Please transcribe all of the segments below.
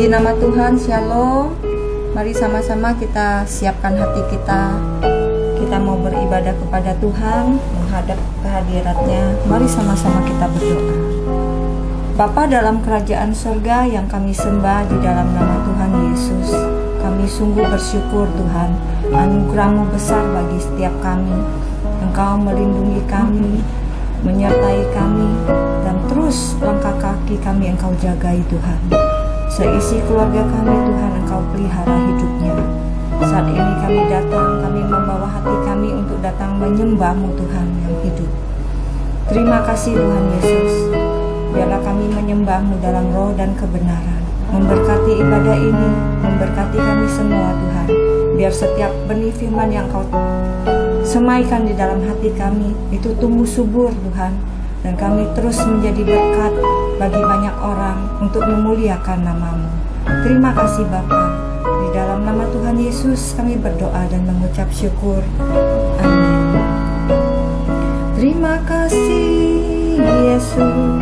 Puji nama Tuhan, Shalom. Mari sama-sama kita siapkan hati kita. Kita mau beribadah kepada Tuhan, menghadap kehadiratnya. Mari sama-sama kita berdoa. Bapa dalam kerajaan surga yang kami sembah di dalam nama Tuhan Yesus, kami sungguh bersyukur Tuhan, anugerah-Mu besar bagi setiap kami. Engkau melindungi kami, menyertai kami, dan terus langkah kaki kami Engkau jagai Tuhan. Seisi keluarga kami Tuhan Engkau pelihara hidupnya. Saat ini kami datang, kami membawa hati kami untuk datang menyembah-Mu Tuhan yang hidup. Terima kasih Tuhan Yesus. Biarlah kami menyembah-Mu dalam roh dan kebenaran. Memberkati ibadah ini, memberkati kami semua Tuhan. Biar setiap benih firman yang Engkau semaikan di dalam hati kami itu tumbuh subur Tuhan. Dan kami terus menjadi berkat bagi banyak orang untuk memuliakan nama-Mu. Terima kasih Bapa. Di dalam nama Tuhan Yesus kami berdoa dan mengucap syukur. Amin. Terima kasih Yesus.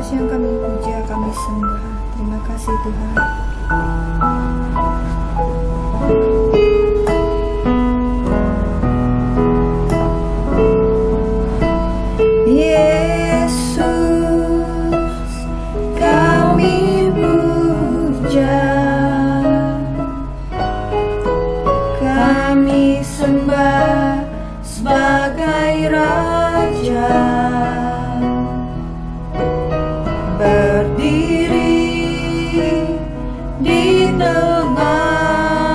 Yang kami puja, kami sembah. Terima kasih Tuhan. Yesus, kami puja, kami sembah sebagai Raja. Berdiri di tengah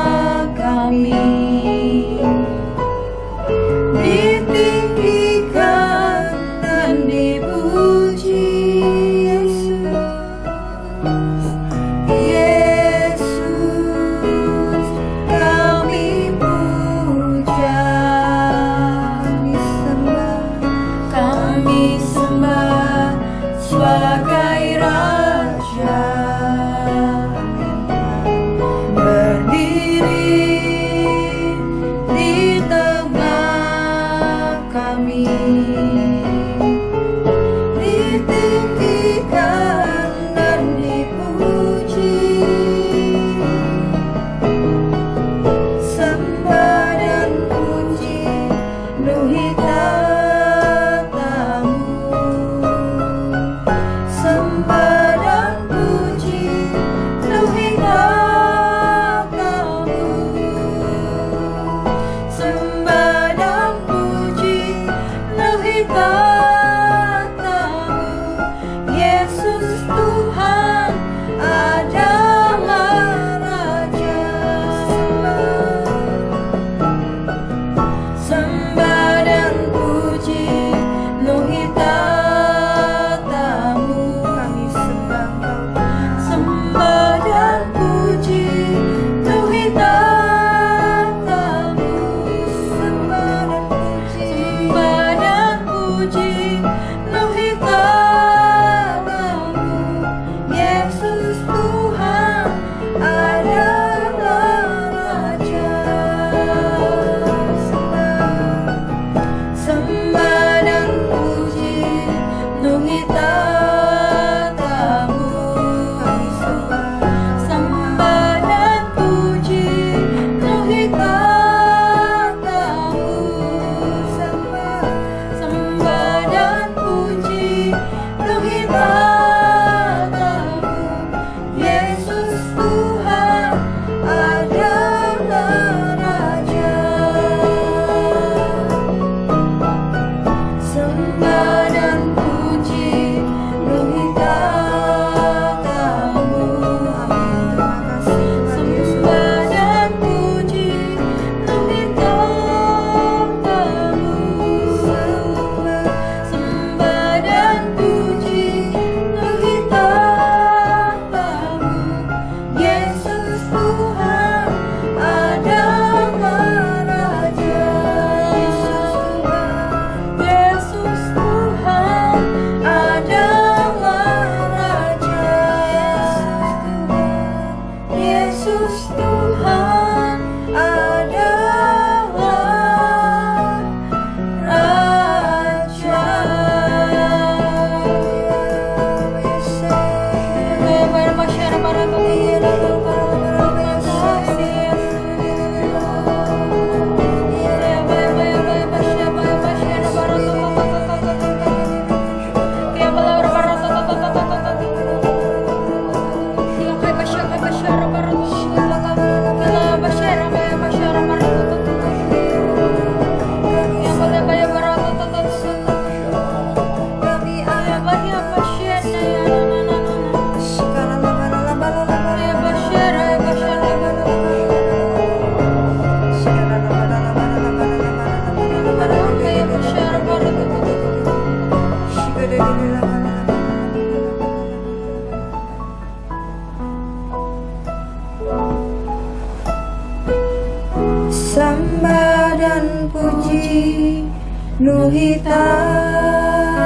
penuhi tatamu.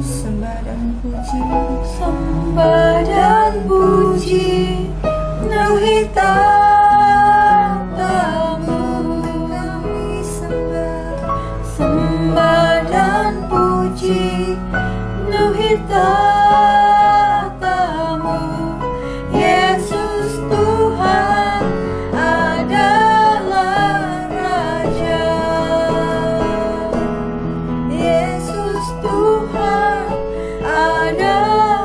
Sembah dan puji, sembah dan puji, penuhi tatamu. Kami sembah dan puji, penuhi tatamu. Yesus Tuhan adalah Raja. Yesus Tuhan adalah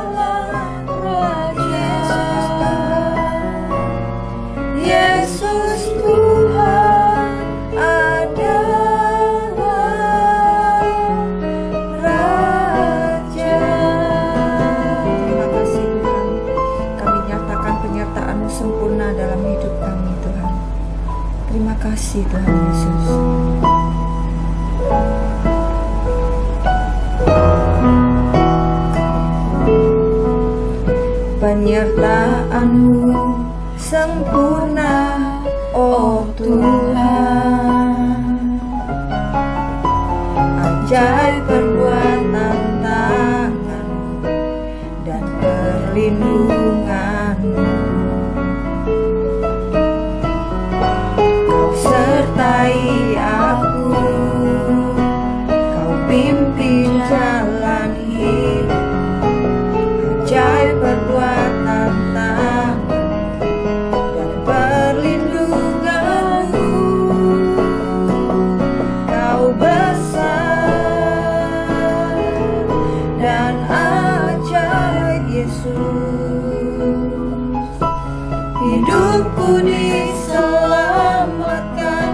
Raja. Yesus Tuhan adalah Raja. Terima kasih Tuhan, kami nyatakan penyertaan-Mu sempurna dalam hidup kami Tuhan. Terima kasih Tuhan Yesus. Penyertaan-Mu sempurna, oh Tuhan. Ajaib perbuatan tangan-Mu dan perlindungan-Mu. Kau sertai aku, Kau pimpin jalan hidup. Ajaib perbuatan tangan dan perlindungan-Mu. Kau besar dan ajaib Yesus. Hidupku diselamatkan,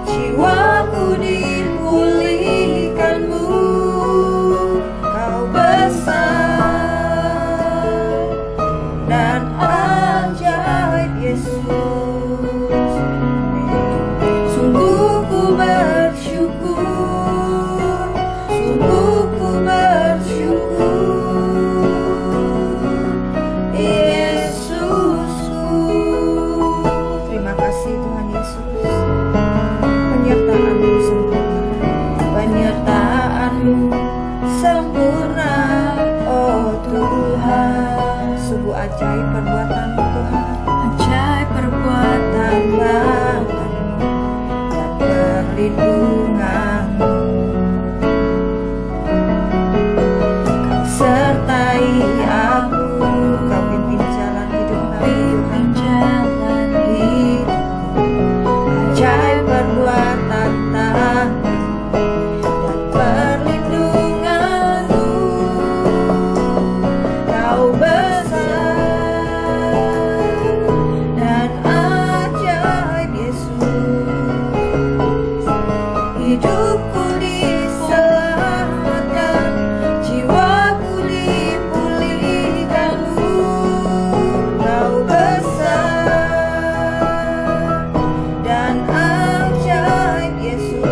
jiwaku dipulihkan-Mu. Kau besar dan ajaib Yesus. Sungguh ku bersyukur, sungguh ku bersyukur, Yesusku. Terima kasih Tuhan Yesus. Penyertaan-Mu sempurna, penyertaan-Mu sempurna, oh Tuhan. Sungguh ajaib perbuatan-Mu Tuhan, ajaib perbuatan tangan-Mu dan perlindungan-Mu. Kau sertai aku, Kau pimpin jalan hidup kami, ajaib perbuatan tangan dan perlindungan-Mu. Kau besar dan ajaib Yesus. Hidupku diselamatkan, jiwaku dipulihkan-Mu. Kau besar dan ajaib Yesus.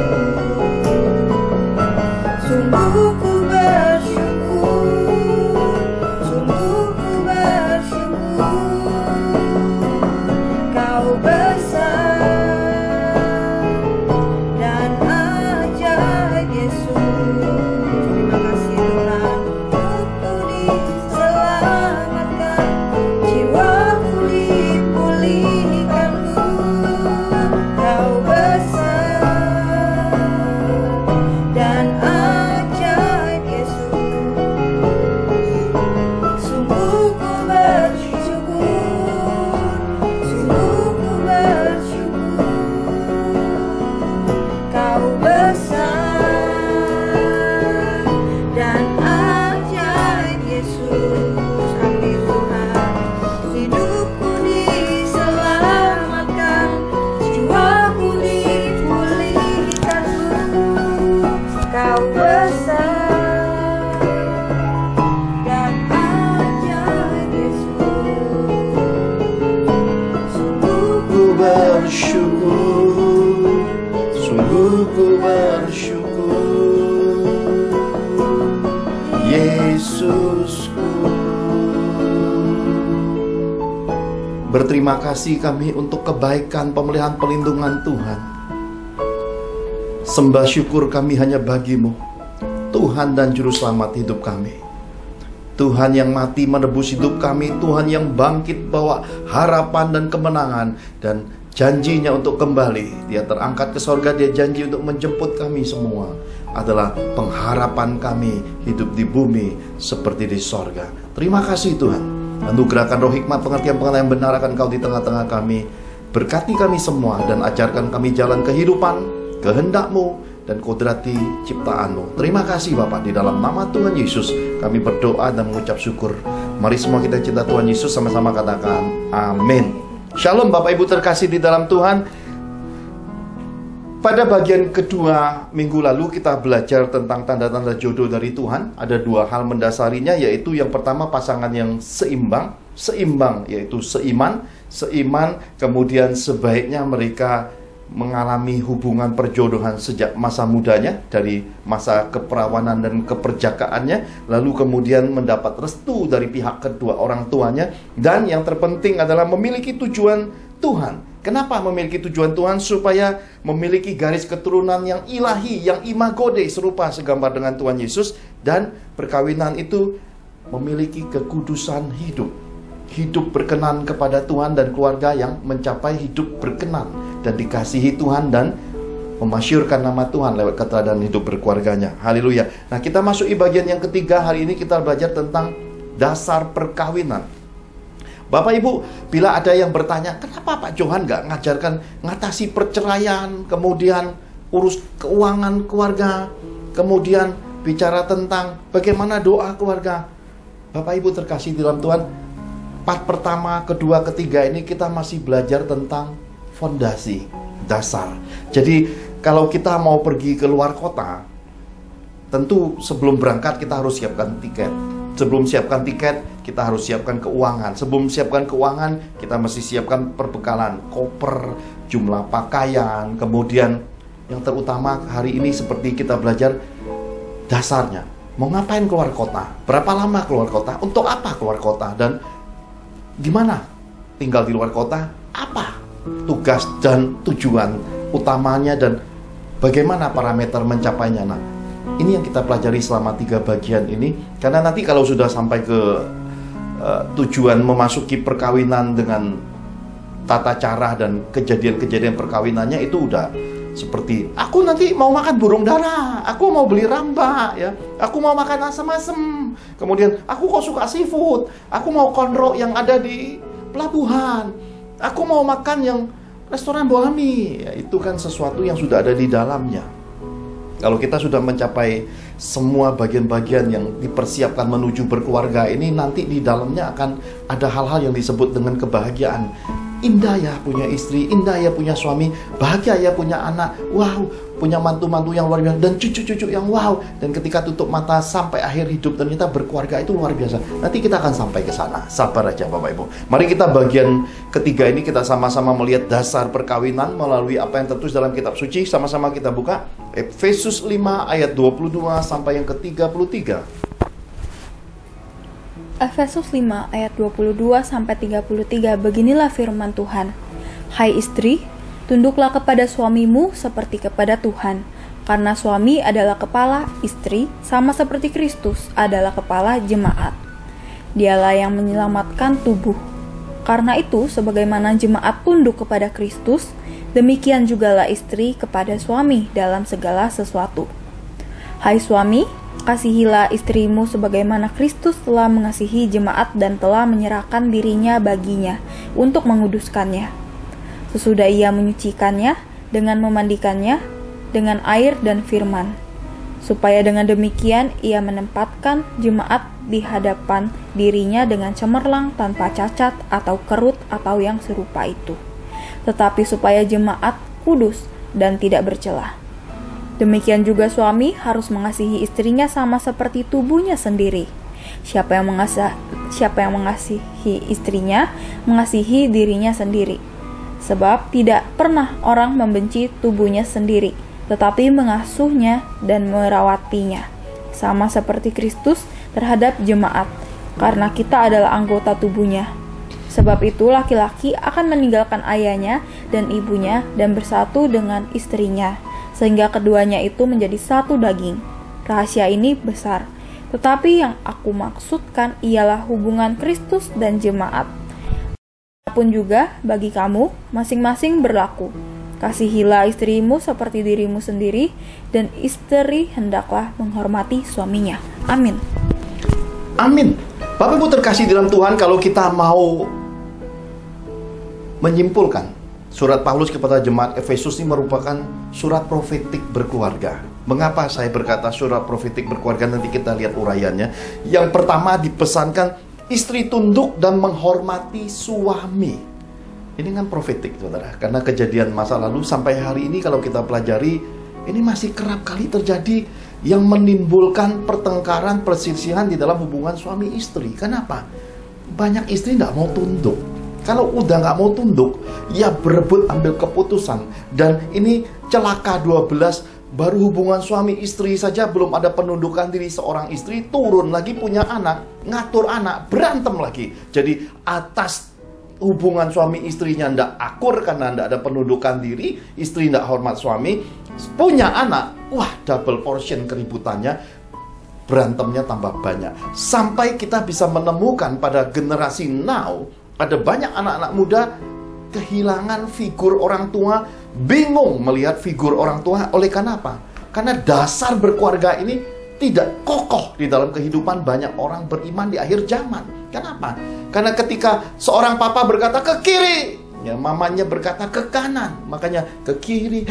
Sungguh ku bersyukur, sungguh ku bersyukur, Kau besar dan ajaib Yesus. Terima kasih Tuhan. Hidupku diselamatkan, jiwaku dipulihkan-Mu. Kau besar dan ajaib Yesus. Sungguh ku bersyukur, sungguh ku bersyukur, Kau besar dan ajaib Yesus. Amin Tuhan. Hidupku diselamatkan, jiwaku dipulihkan-Mu. Kau besar dan ajaib Yesus. Sungguh Ku bersyukur, sungguh ku bersyukur, Yesusku. Berterima kasih kami untuk kebaikan, pemeliharaan, pelindungan Tuhan. Sembah syukur kami hanya bagi-Mu, Tuhan dan Juru Selamat hidup kami. Tuhan yang mati menebus hidup kami, Tuhan yang bangkit bawa harapan dan kemenangan, dan janjinya untuk kembali. Dia terangkat ke sorga, Dia janji untuk menjemput kami semua. Adalah pengharapan kami hidup di bumi seperti di sorga. Terima kasih Tuhan. Anugerahkan roh hikmat, pengertian-pengertian yang benar akan Kau di tengah-tengah kami. Berkati kami semua dan ajarkan kami jalan kehidupan, kehendak-Mu, dan kodrati ciptaan-Mu. Terima kasih Bapak, di dalam nama Tuhan Yesus kami berdoa dan mengucap syukur. Mari semua kita cinta Tuhan Yesus, sama-sama katakan amin. Shalom Bapak Ibu terkasih di dalam Tuhan. Pada bagian kedua minggu lalu kita belajar tentang tanda-tanda jodoh dari Tuhan. Ada dua hal mendasarinya, yaitu yang pertama pasangan yang seimbang. Seimbang yaitu seiman. Seiman, kemudian sebaiknya mereka mengalami hubungan perjodohan sejak masa mudanya, dari masa keperawanan dan keperjakaannya, lalu kemudian mendapat restu dari pihak kedua orang tuanya, dan yang terpenting adalah memiliki tujuan Tuhan. Kenapa memiliki tujuan Tuhan? Supaya memiliki garis keturunan yang ilahi, yang imago Dei, serupa segambar dengan Tuhan Yesus, dan perkawinan itu memiliki kekudusan hidup. Hidup berkenan kepada Tuhan dan keluarga yang mencapai hidup berkenan dan dikasihi Tuhan dan memasyurkan nama Tuhan lewat keteladanan hidup berkeluarganya. Haleluya. Nah, kita masuk di bagian yang ketiga. Hari ini kita belajar tentang dasar perkawinan. Bapak Ibu, bila ada yang bertanya, kenapa Pak Johan nggak ngajarkan ngatasi perceraian, kemudian urus keuangan keluarga, kemudian bicara tentang bagaimana doa keluarga? Bapak Ibu terkasih di dalam Tuhan, part pertama, kedua, ketiga ini kita masih belajar tentang fondasi, dasar. Jadi kalau kita mau pergi ke luar kota, tentu sebelum berangkat kita harus siapkan tiket. Sebelum siapkan tiket, kita harus siapkan keuangan. Sebelum siapkan keuangan, kita mesti siapkan perbekalan, koper, jumlah pakaian. Kemudian yang terutama hari ini seperti kita belajar dasarnya. Mau ngapain keluar kota? Berapa lama keluar kota? Untuk apa keluar kota? Dan gimana tinggal di luar kota? Apa tugas dan tujuan utamanya, dan bagaimana parameter mencapainya? Nah, ini yang kita pelajari selama 3 bagian ini. Karena nanti kalau sudah sampai ke tujuan memasuki perkawinan dengan tata cara dan kejadian-kejadian perkawinannya, itu udah seperti aku nanti mau makan burung dara, aku mau beli rambak, ya, aku mau makan asam-asam, kemudian aku kok suka seafood, aku mau konro yang ada di pelabuhan, aku mau makan yang restoran Bohemi, ya, itu kan sesuatu yang sudah ada di dalamnya. Kalau kita sudah mencapai semua bagian-bagian yang dipersiapkan menuju berkeluarga ini, nanti di dalamnya akan ada hal-hal yang disebut dengan kebahagiaan. Indah ya punya istri, indah ya punya suami, bahagia ya punya anak, wow, punya mantu-mantu yang luar biasa, dan cucu-cucu yang wow. Dan ketika tutup mata sampai akhir hidup, ternyata berkeluarga itu luar biasa. Nanti kita akan sampai ke sana. Sabar aja Bapak Ibu. Mari kita bagian ketiga ini kita sama-sama melihat dasar perkawinan melalui apa yang tertulis dalam kitab suci. Sama-sama kita buka Efesus 5 ayat 22 sampai yang ke-33. Efesus 5 ayat 22 sampai 33. Beginilah firman Tuhan. Hai istri, tunduklah kepada suamimu seperti kepada Tuhan, karena suami adalah kepala istri, sama seperti Kristus adalah kepala jemaat. Dialah yang menyelamatkan tubuh. Karena itu, sebagaimana jemaat tunduk kepada Kristus, demikian jugalah istri kepada suami dalam segala sesuatu. Hai suami, kasihilah istrimu sebagaimana Kristus telah mengasihi jemaat dan telah menyerahkan dirinya baginya untuk menguduskannya. Sesudah ia menyucikannya dengan memandikannya dengan air dan firman, supaya dengan demikian ia menempatkan jemaat di hadapan dirinya dengan cemerlang, tanpa cacat atau kerut atau yang serupa itu, tetapi supaya jemaat kudus dan tidak bercela. Demikian juga suami harus mengasihi istrinya sama seperti tubuhnya sendiri. Siapa yang mengasihi istrinya, mengasihi dirinya sendiri. Sebab tidak pernah orang membenci tubuhnya sendiri, tetapi mengasuhnya dan merawatinya, sama seperti Kristus terhadap jemaat, karena kita adalah anggota tubuhnya. Sebab itu laki-laki akan meninggalkan ayahnya dan ibunya dan bersatu dengan istrinya, sehingga keduanya itu menjadi satu daging. Rahasia ini besar, tetapi yang aku maksudkan ialah hubungan Kristus dan jemaat. Pun juga bagi kamu masing-masing berlaku. Kasihilah istrimu seperti dirimu sendiri, dan istri hendaklah menghormati suaminya. Amin. Amin. Bapak Ibu terkasih dalam Tuhan, kalau kita mau menyimpulkan, surat Paulus kepada jemaat Efesus ini merupakan surat profetik berkeluarga. Mengapa saya berkata surat profetik berkeluarga? Nanti kita lihat uraiannya. Yang pertama dipesankan, istri tunduk dan menghormati suami. Ini kan profetik, saudara. Karena kejadian masa lalu sampai hari ini kalau kita pelajari, ini masih kerap kali terjadi yang menimbulkan pertengkaran, perselisihan di dalam hubungan suami istri. Kenapa? Banyak istri tidak mau tunduk. Kalau udah nggak mau tunduk, ya berebut ambil keputusan. Dan ini celaka 12, baru hubungan suami istri saja belum ada penundukan diri seorang istri, turun lagi punya anak, ngatur anak, berantem lagi. Jadi atas hubungan suami istrinya ndak akur karena ndak ada penundukan diri, istri ndak hormat suami, punya anak, wah double portion keributannya, berantemnya tambah banyak. Sampai kita bisa menemukan pada generasi now, ada banyak anak-anak muda kehilangan figur orang tua, bingung melihat figur orang tua. Oleh karena apa? Karena dasar berkeluarga ini tidak kokoh di dalam kehidupan banyak orang beriman di akhir zaman. Kenapa? Karena ketika seorang papa berkata ke kiri, ya mamanya berkata ke kanan. Makanya ke kiri,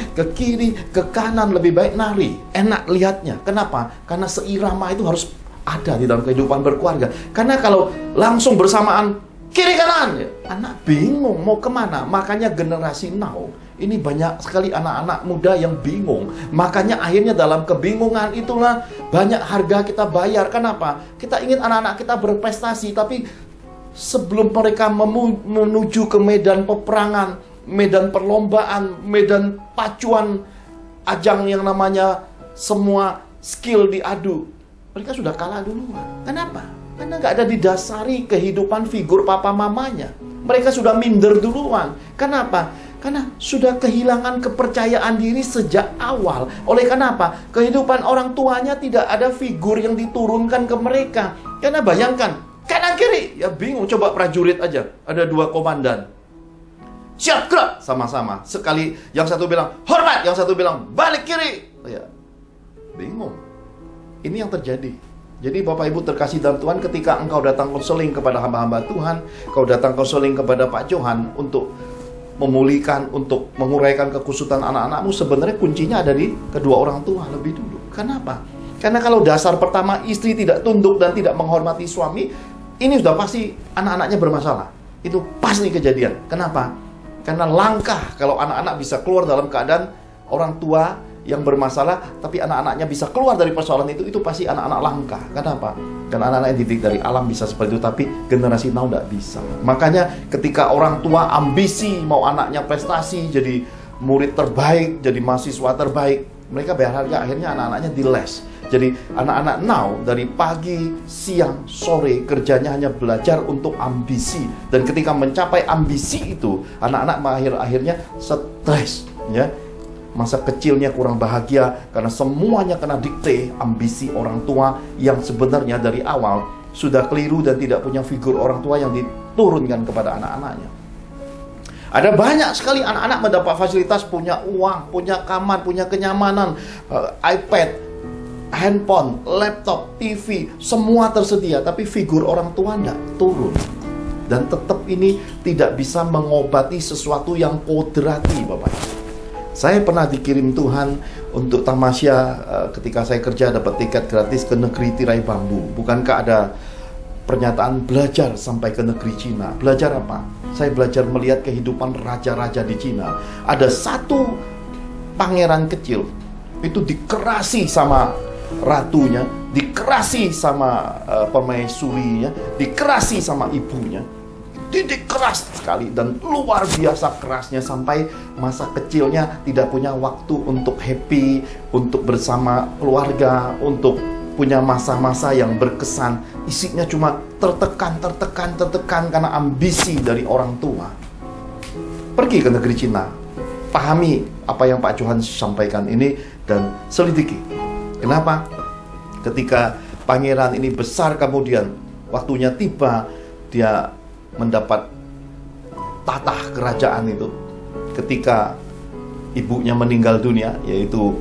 ke kanan, lebih baik nari. Enak lihatnya. Kenapa? Karena seirama itu harus ada di dalam kehidupan berkeluarga. Karena kalau langsung bersamaan kiri kanan, ya, anak bingung mau kemana. Makanya generasi now ini banyak sekali anak-anak muda yang bingung. Makanya akhirnya dalam kebingungan itulah banyak harga kita bayar. Kenapa? Kita ingin anak-anak kita berprestasi, tapi sebelum mereka menuju ke medan peperangan, medan perlombaan, medan pacuan, ajang yang namanya semua skill diadu, mereka sudah kalah duluan. Kenapa? Karena nggak ada didasari kehidupan figur papa mamanya. Mereka sudah minder duluan. Kenapa? Karena sudah kehilangan kepercayaan diri sejak awal. Oleh karena apa? Kehidupan orang tuanya tidak ada figur yang diturunkan ke mereka. Karena bayangkan, kanan kiri, ya bingung. Coba prajurit aja, ada 2 komandan. Siap gerak sama-sama. Sekali yang satu bilang hormat, yang satu bilang balik kiri. Ya, bingung. Ini yang terjadi. Jadi Bapak Ibu terkasih dalam Tuhan, ketika engkau datang konseling kepada hamba-hamba Tuhan, kau datang konseling kepada Pak Johan untuk memulihkan, untuk menguraikan kekusutan anak-anakmu, sebenarnya kuncinya ada di kedua orang tua lebih dulu. Kenapa? Karena kalau dasar pertama istri tidak tunduk dan tidak menghormati suami, ini sudah pasti anak-anaknya bermasalah. Itu pasti kejadian. Kenapa? Karena langkah kalau anak-anak bisa keluar dalam keadaan orang tua yang bermasalah, tapi anak-anaknya bisa keluar dari persoalan itu pasti anak-anak langka. Kenapa? Karena anak-anak yang dididik dari alam bisa seperti itu, tapi generasi now tidak bisa. Makanya ketika orang tua ambisi mau anaknya prestasi, jadi murid terbaik, jadi mahasiswa terbaik, mereka berharga akhirnya anak-anaknya diles. Jadi anak-anak now dari pagi, siang, sore kerjanya hanya belajar untuk ambisi. Dan ketika mencapai ambisi itu, anak-anak akhirnya stres, ya. Masa kecilnya kurang bahagia karena semuanya kena dikte ambisi orang tua yang sebenarnya dari awal sudah keliru dan tidak punya figur orang tua yang diturunkan kepada anak-anaknya. Ada banyak sekali anak-anak mendapat fasilitas, punya uang, punya kamar, punya kenyamanan, iPad, handphone, laptop, TV, semua tersedia, tapi figur orang tua tidak turun. Dan tetap ini tidak bisa mengobati sesuatu yang kodrati, Bapak. Saya pernah dikirim Tuhan untuk tamasya ketika saya kerja, dapat tiket gratis ke negeri tirai bambu. Bukankah ada pernyataan belajar sampai ke negeri Cina? Belajar apa? Saya belajar melihat kehidupan raja-raja di Cina. Ada satu pangeran kecil, itu dikerasi sama ratunya, dikerasi sama permaisurinya, dikerasi sama ibunya. Didik keras sekali dan luar biasa kerasnya sampai masa kecilnya tidak punya waktu untuk happy, untuk bersama keluarga, untuk punya masa-masa yang berkesan. Isinya cuma tertekan karena ambisi dari orang tua. Pergi ke negeri Cina, pahami apa yang Pak Johan sampaikan ini dan selidiki. Kenapa? Ketika pangeran ini besar, kemudian waktunya tiba, dia mendapat tatah kerajaan itu. Ketika ibunya meninggal dunia, yaitu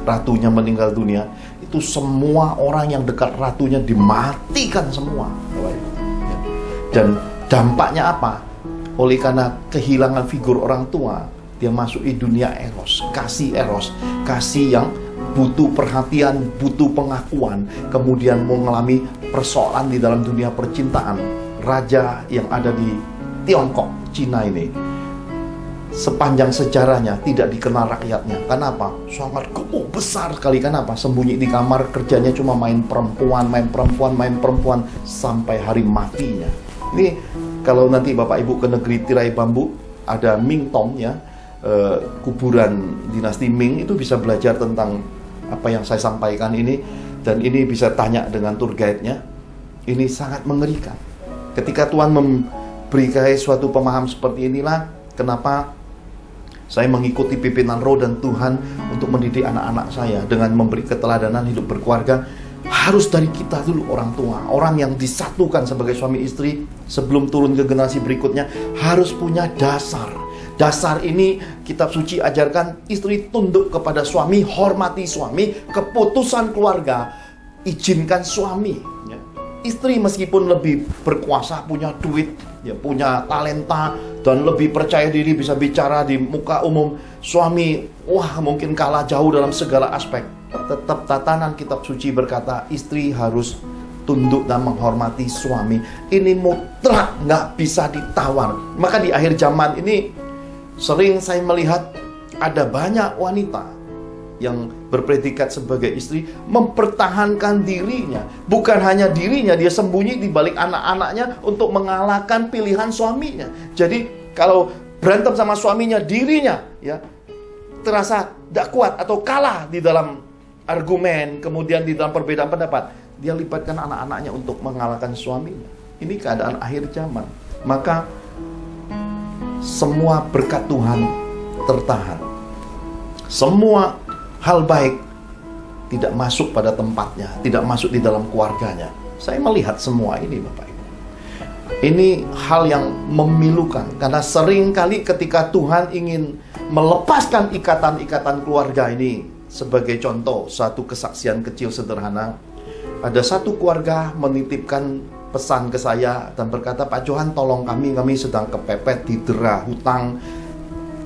ratunya meninggal dunia, itu semua orang yang dekat ratunya dimatikan semua. Dan dampaknya apa? Oleh karena kehilangan figur orang tua, dia masuk di dunia eros, kasih yang butuh perhatian, butuh pengakuan, kemudian mengalami persoalan di dalam dunia percintaan. Raja yang ada di Tiongkok, Cina ini, sepanjang sejarahnya tidak dikenal rakyatnya. Kenapa? Sangat gemuk besar sekali. Kenapa? Sembunyi di kamar, kerjanya cuma main perempuan sampai hari matinya. Ini kalau nanti Bapak Ibu ke negeri tirai bambu, ada Ming Tong ya, kuburan dinasti Ming, itu bisa belajar tentang apa yang saya sampaikan ini, dan ini bisa tanya dengan tour guide-nya. Ini sangat mengerikan. Ketika Tuhan memberi suatu pemahaman seperti inilah kenapa saya mengikuti pimpinan roh dan Tuhan untuk mendidik anak-anak saya dengan memberi keteladanan hidup berkeluarga. Harus dari kita dulu, orang tua, orang yang disatukan sebagai suami istri, sebelum turun ke generasi berikutnya, harus punya dasar. Dasar ini kitab suci ajarkan istri tunduk kepada suami, hormati suami, keputusan keluarga, izinkan suami. Ya. Istri meskipun lebih berkuasa, punya duit, ya, punya talenta, dan lebih percaya diri bisa bicara di muka umum, suami, mungkin kalah jauh dalam segala aspek. Tetap tatanan kitab suci berkata istri harus tunduk dan menghormati suami. Ini mutlak, nggak bisa ditawar. Maka di akhir zaman ini sering saya melihat ada banyak wanita yang berpredikat sebagai istri mempertahankan dirinya. Bukan hanya dirinya, dia sembunyi di balik anak-anaknya untuk mengalahkan pilihan suaminya. Jadi kalau berantem sama suaminya, dirinya ya terasa tidak kuat atau kalah di dalam argumen, kemudian di dalam perbedaan pendapat, dia libatkan anak-anaknya untuk mengalahkan suaminya. Ini keadaan akhir zaman. Maka semua berkat Tuhan tertahan. Semua hal baik tidak masuk pada tempatnya, tidak masuk di dalam keluarganya. Saya melihat semua ini, Bapak Ibu. Ini hal yang memilukan, karena sering kali ketika Tuhan ingin melepaskan ikatan-ikatan keluarga ini. Sebagai contoh, satu kesaksian kecil sederhana. Ada satu keluarga menitipkan pesan ke saya dan berkata, Pak Johan, tolong kami sedang kepepet, didera hutang,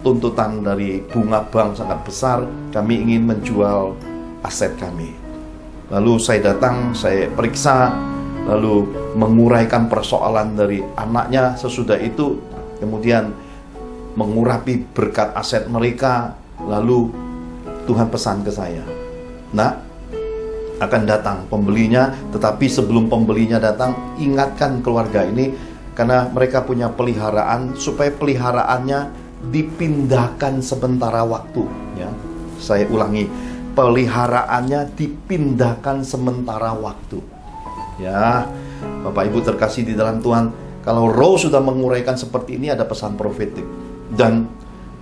tuntutan dari bunga bank sangat besar, kami ingin menjual aset kami. Lalu saya datang, saya periksa, lalu menguraikan persoalan dari anaknya. Sesudah itu kemudian mengurapi berkat aset mereka. Lalu Tuhan pesan ke saya, nah, akan datang pembelinya, tetapi sebelum pembelinya datang, ingatkan keluarga ini, karena mereka punya peliharaan, supaya peliharaannya dipindahkan sementara waktu. Ya, saya ulangi, peliharaannya dipindahkan sementara waktu. Ya, Bapak Ibu terkasih di dalam Tuhan, kalau roh sudah menguraikan seperti ini, ada pesan profetik. Dan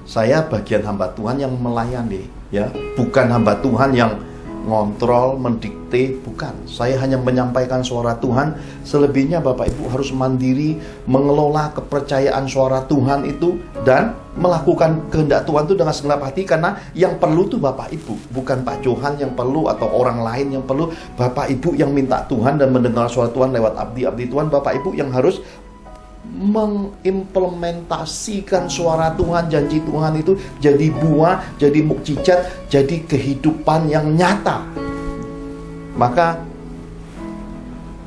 saya bagian hamba Tuhan yang melayani, ya, bukan hamba Tuhan yang ngontrol, mendikte, bukan. Saya hanya menyampaikan suara Tuhan. Selebihnya Bapak Ibu harus mandiri mengelola kepercayaan suara Tuhan itu dan melakukan kehendak Tuhan itu dengan segenap hati, karena yang perlu tuh Bapak Ibu, bukan Pak Johan yang perlu atau orang lain yang perlu. Bapak Ibu yang minta Tuhan dan mendengar suara Tuhan lewat abdi-abdi Tuhan, Bapak Ibu yang harus mengimplementasikan suara Tuhan, janji Tuhan itu jadi buah, jadi mukjizat, jadi kehidupan yang nyata. Maka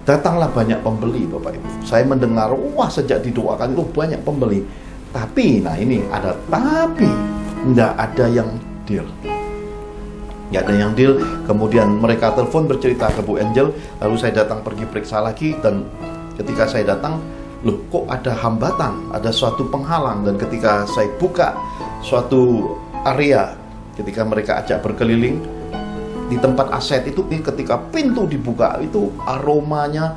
datanglah banyak pembeli, Bapak Ibu. Saya mendengar, sejak didoakan itu banyak pembeli. Tapi, nah ini ada tapi, nggak ada yang deal. Nggak ada yang deal. Kemudian mereka telepon bercerita ke Bu Angel. Lalu saya datang pergi periksa lagi, dan ketika saya datang, loh, kok ada hambatan, ada suatu penghalang. Dan ketika saya buka suatu area, ketika mereka ajak berkeliling di tempat aset itu, ketika pintu dibuka itu aromanya,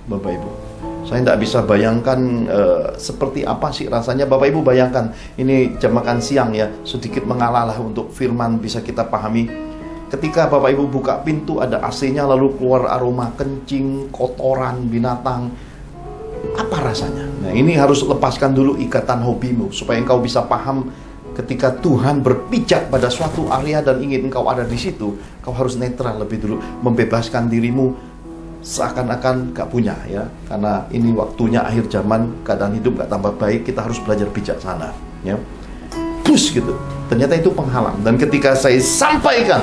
Bapak Ibu, Saya tidak bisa bayangkan seperti apa sih rasanya. Bapak Ibu bayangkan, ini jam makan siang ya, sedikit mengalah untuk firman bisa kita pahami. Ketika Bapak Ibu buka pintu, ada AC-nya, lalu keluar aroma kencing, kotoran, binatang. Apa rasanya? Nah, ini harus lepaskan dulu ikatan hobimu, supaya engkau bisa paham ketika Tuhan berpijak pada suatu area dan ingin engkau ada di situ, kau harus netral lebih dulu, membebaskan dirimu seakan-akan gak punya ya, karena ini waktunya akhir zaman, keadaan hidup gak tambah baik, kita harus belajar bijaksana ya. Push gitu, ternyata itu penghalang. Dan ketika saya sampaikan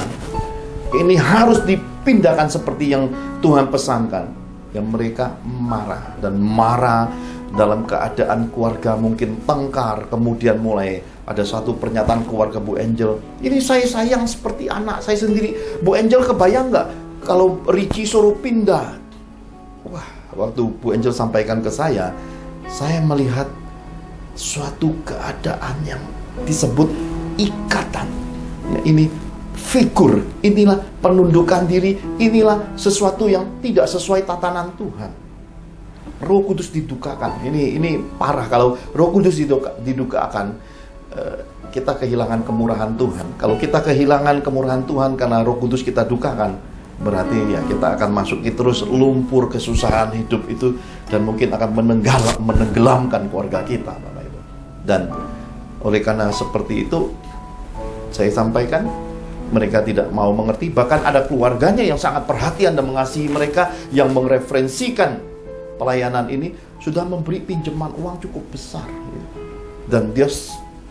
ini harus dipindahkan seperti yang Tuhan pesankan, yang mereka marah, dan marah dalam keadaan keluarga mungkin tengkar. Kemudian mulai ada satu pernyataan keluarga Bu Angel, ini saya sayang seperti anak saya sendiri. Bu Angel kebayang gak kalau Richie suruh pindah? Wah, waktu Bu Angel sampaikan ke saya melihat suatu keadaan yang disebut ikatan. Nah, ini figur, inilah penundukan diri, inilah sesuatu yang tidak sesuai tatanan Tuhan. Roh Kudus didukakan. Ini parah kalau Roh Kudus didukakan. Kita kehilangan kemurahan Tuhan. Kalau kita kehilangan kemurahan Tuhan karena Roh Kudus kita dukakan, berarti ya kita akan masuki terus lumpur kesusahan hidup itu, dan mungkin akan menenggelamkan keluarga kita, Bapak Ibu. Dan oleh karena seperti itu, saya sampaikan, mereka tidak mau mengerti. Bahkan ada keluarganya yang sangat perhatian dan mengasihi mereka, yang mereferensikan pelayanan ini, sudah memberi pinjaman uang cukup besar. Dan dia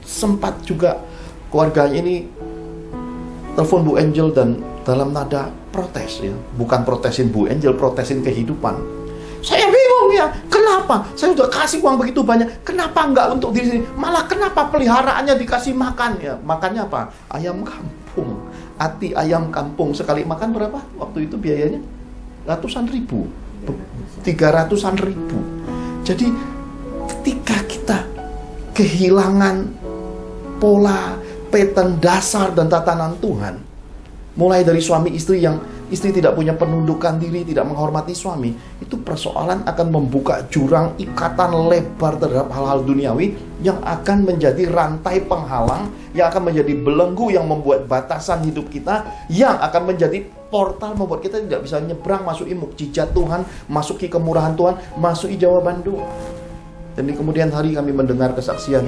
sempat juga, keluarganya ini telepon Bu Angel dan dalam nada protes ya, bukan protesin Bu Angel, protesin kehidupan. Saya bingung ya, kenapa saya sudah kasih uang begitu banyak, kenapa enggak untuk diri sendiri, malah kenapa peliharaannya dikasih makan ya? Makannya apa? Ayam kampung, ati ayam kampung. Sekali makan berapa waktu itu biayanya? Ratusan ribu, 300-an ribu. Jadi ketika kita kehilangan pola, pattern dasar dan tatanan Tuhan, mulai dari suami istri yang istri tidak punya penundukan diri, tidak menghormati suami, itu persoalan akan membuka jurang ikatan lebar terhadap hal-hal duniawi yang akan menjadi rantai penghalang, yang akan menjadi belenggu yang membuat batasan hidup kita, yang akan menjadi portal membuat kita tidak bisa nyebrang, masuki mukjizat Tuhan, masuki kemurahan Tuhan, masuki jawaban doa. Dan di kemudian hari kami mendengar kesaksian,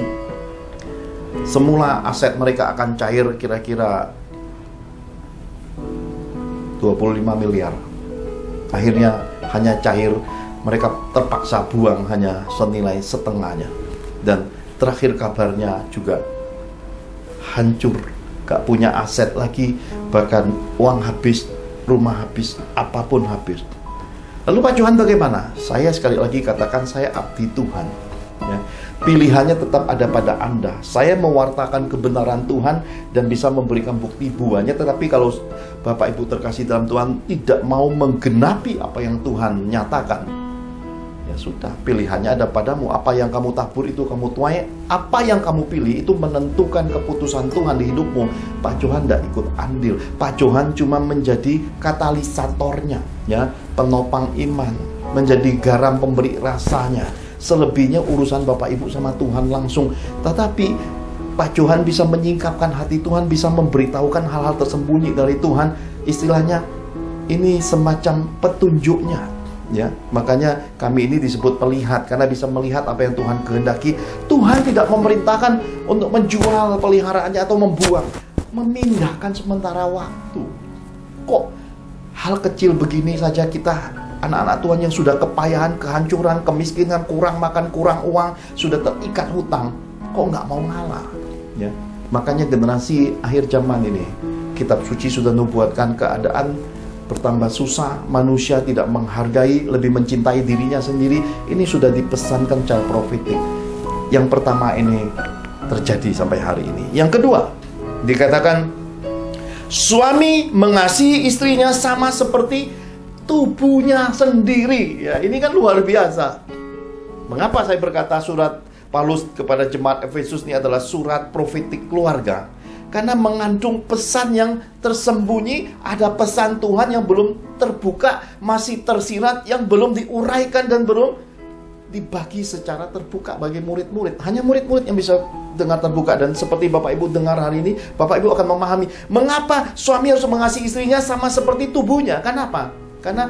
semula aset mereka akan cair kira-kira 25 miliar. Akhirnya hanya cair, mereka terpaksa buang hanya senilai setengahnya. Dan terakhir kabarnya juga hancur, gak punya aset lagi, bahkan uang habis, rumah habis, apapun habis. Lalu Pak Johan bagaimana? Saya sekali lagi katakan, saya abdi Tuhan ya. Pilihannya tetap ada pada Anda. Saya mewartakan kebenaran Tuhan dan bisa memberikan bukti buahnya. Tetapi kalau Bapak Ibu terkasih dalam Tuhan tidak mau menggenapi apa yang Tuhan nyatakan, ya sudah, pilihannya ada padamu. Apa yang kamu tabur itu kamu tuai. Apa yang kamu pilih itu menentukan keputusan Tuhan di hidupmu. Pak Johan tidak ikut andil. Pak Johan cuma menjadi katalisatornya ya, penopang iman, menjadi garam pemberi rasanya. Selebihnya urusan Bapak Ibu sama Tuhan langsung. Tetapi Pak Johan bisa menyingkapkan hati Tuhan, bisa memberitahukan hal-hal tersembunyi dari Tuhan. Istilahnya ini semacam petunjuknya ya. Makanya kami ini disebut pelihat, karena bisa melihat apa yang Tuhan kehendaki. Tuhan tidak memerintahkan untuk menjual peliharaannya atau membuang, memindahkan sementara waktu. Kok hal kecil begini saja kita, anak-anak Tuhan yang sudah kepayahan, kehancuran, kemiskinan, kurang makan, kurang uang, sudah terikat hutang, kok nggak mau ngalah ya. Makanya generasi akhir zaman ini, kitab suci sudah nubuatkan keadaan bertambah susah, manusia tidak menghargai, lebih mencintai dirinya sendiri. Ini sudah dipesankan secara profetik. Yang pertama ini terjadi sampai hari ini. Yang kedua, dikatakan suami mengasihi istrinya sama seperti tubuhnya sendiri ya. Ini kan luar biasa. Mengapa saya berkata surat Paulus kepada jemaat Efesus ini adalah surat profetik keluarga? Karena mengandung pesan yang tersembunyi, ada pesan Tuhan yang belum terbuka, masih tersirat, yang belum diuraikan dan belum dibagi secara terbuka bagi murid-murid. Hanya murid-murid yang bisa dengar terbuka. Dan seperti Bapak Ibu dengar hari ini, Bapak Ibu akan memahami mengapa suami harus mengasihi istrinya sama seperti tubuhnya. Kenapa? Karena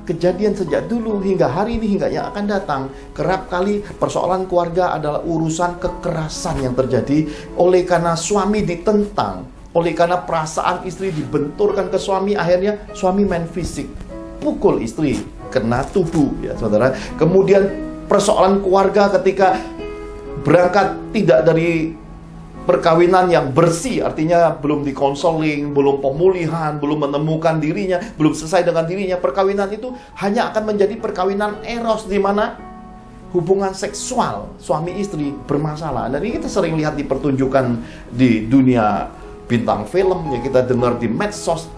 kejadian sejak dulu hingga hari ini, hingga yang akan datang, kerap kali persoalan keluarga adalah urusan kekerasan yang terjadi oleh karena suami ditentang, oleh karena perasaan istri dibenturkan ke suami. Akhirnya suami main fisik, pukul istri, kena tubuh, ya saudara. Kemudian persoalan keluarga ketika berangkat tidak dari perkawinan yang bersih, artinya belum dikonseling, belum pemulihan, belum menemukan dirinya, belum selesai dengan dirinya, perkawinan itu hanya akan menjadi perkawinan eros, di mana hubungan seksual suami istri bermasalah. Dan ini kita sering lihat di pertunjukan di dunia bintang film, ya kita dengar di medsos.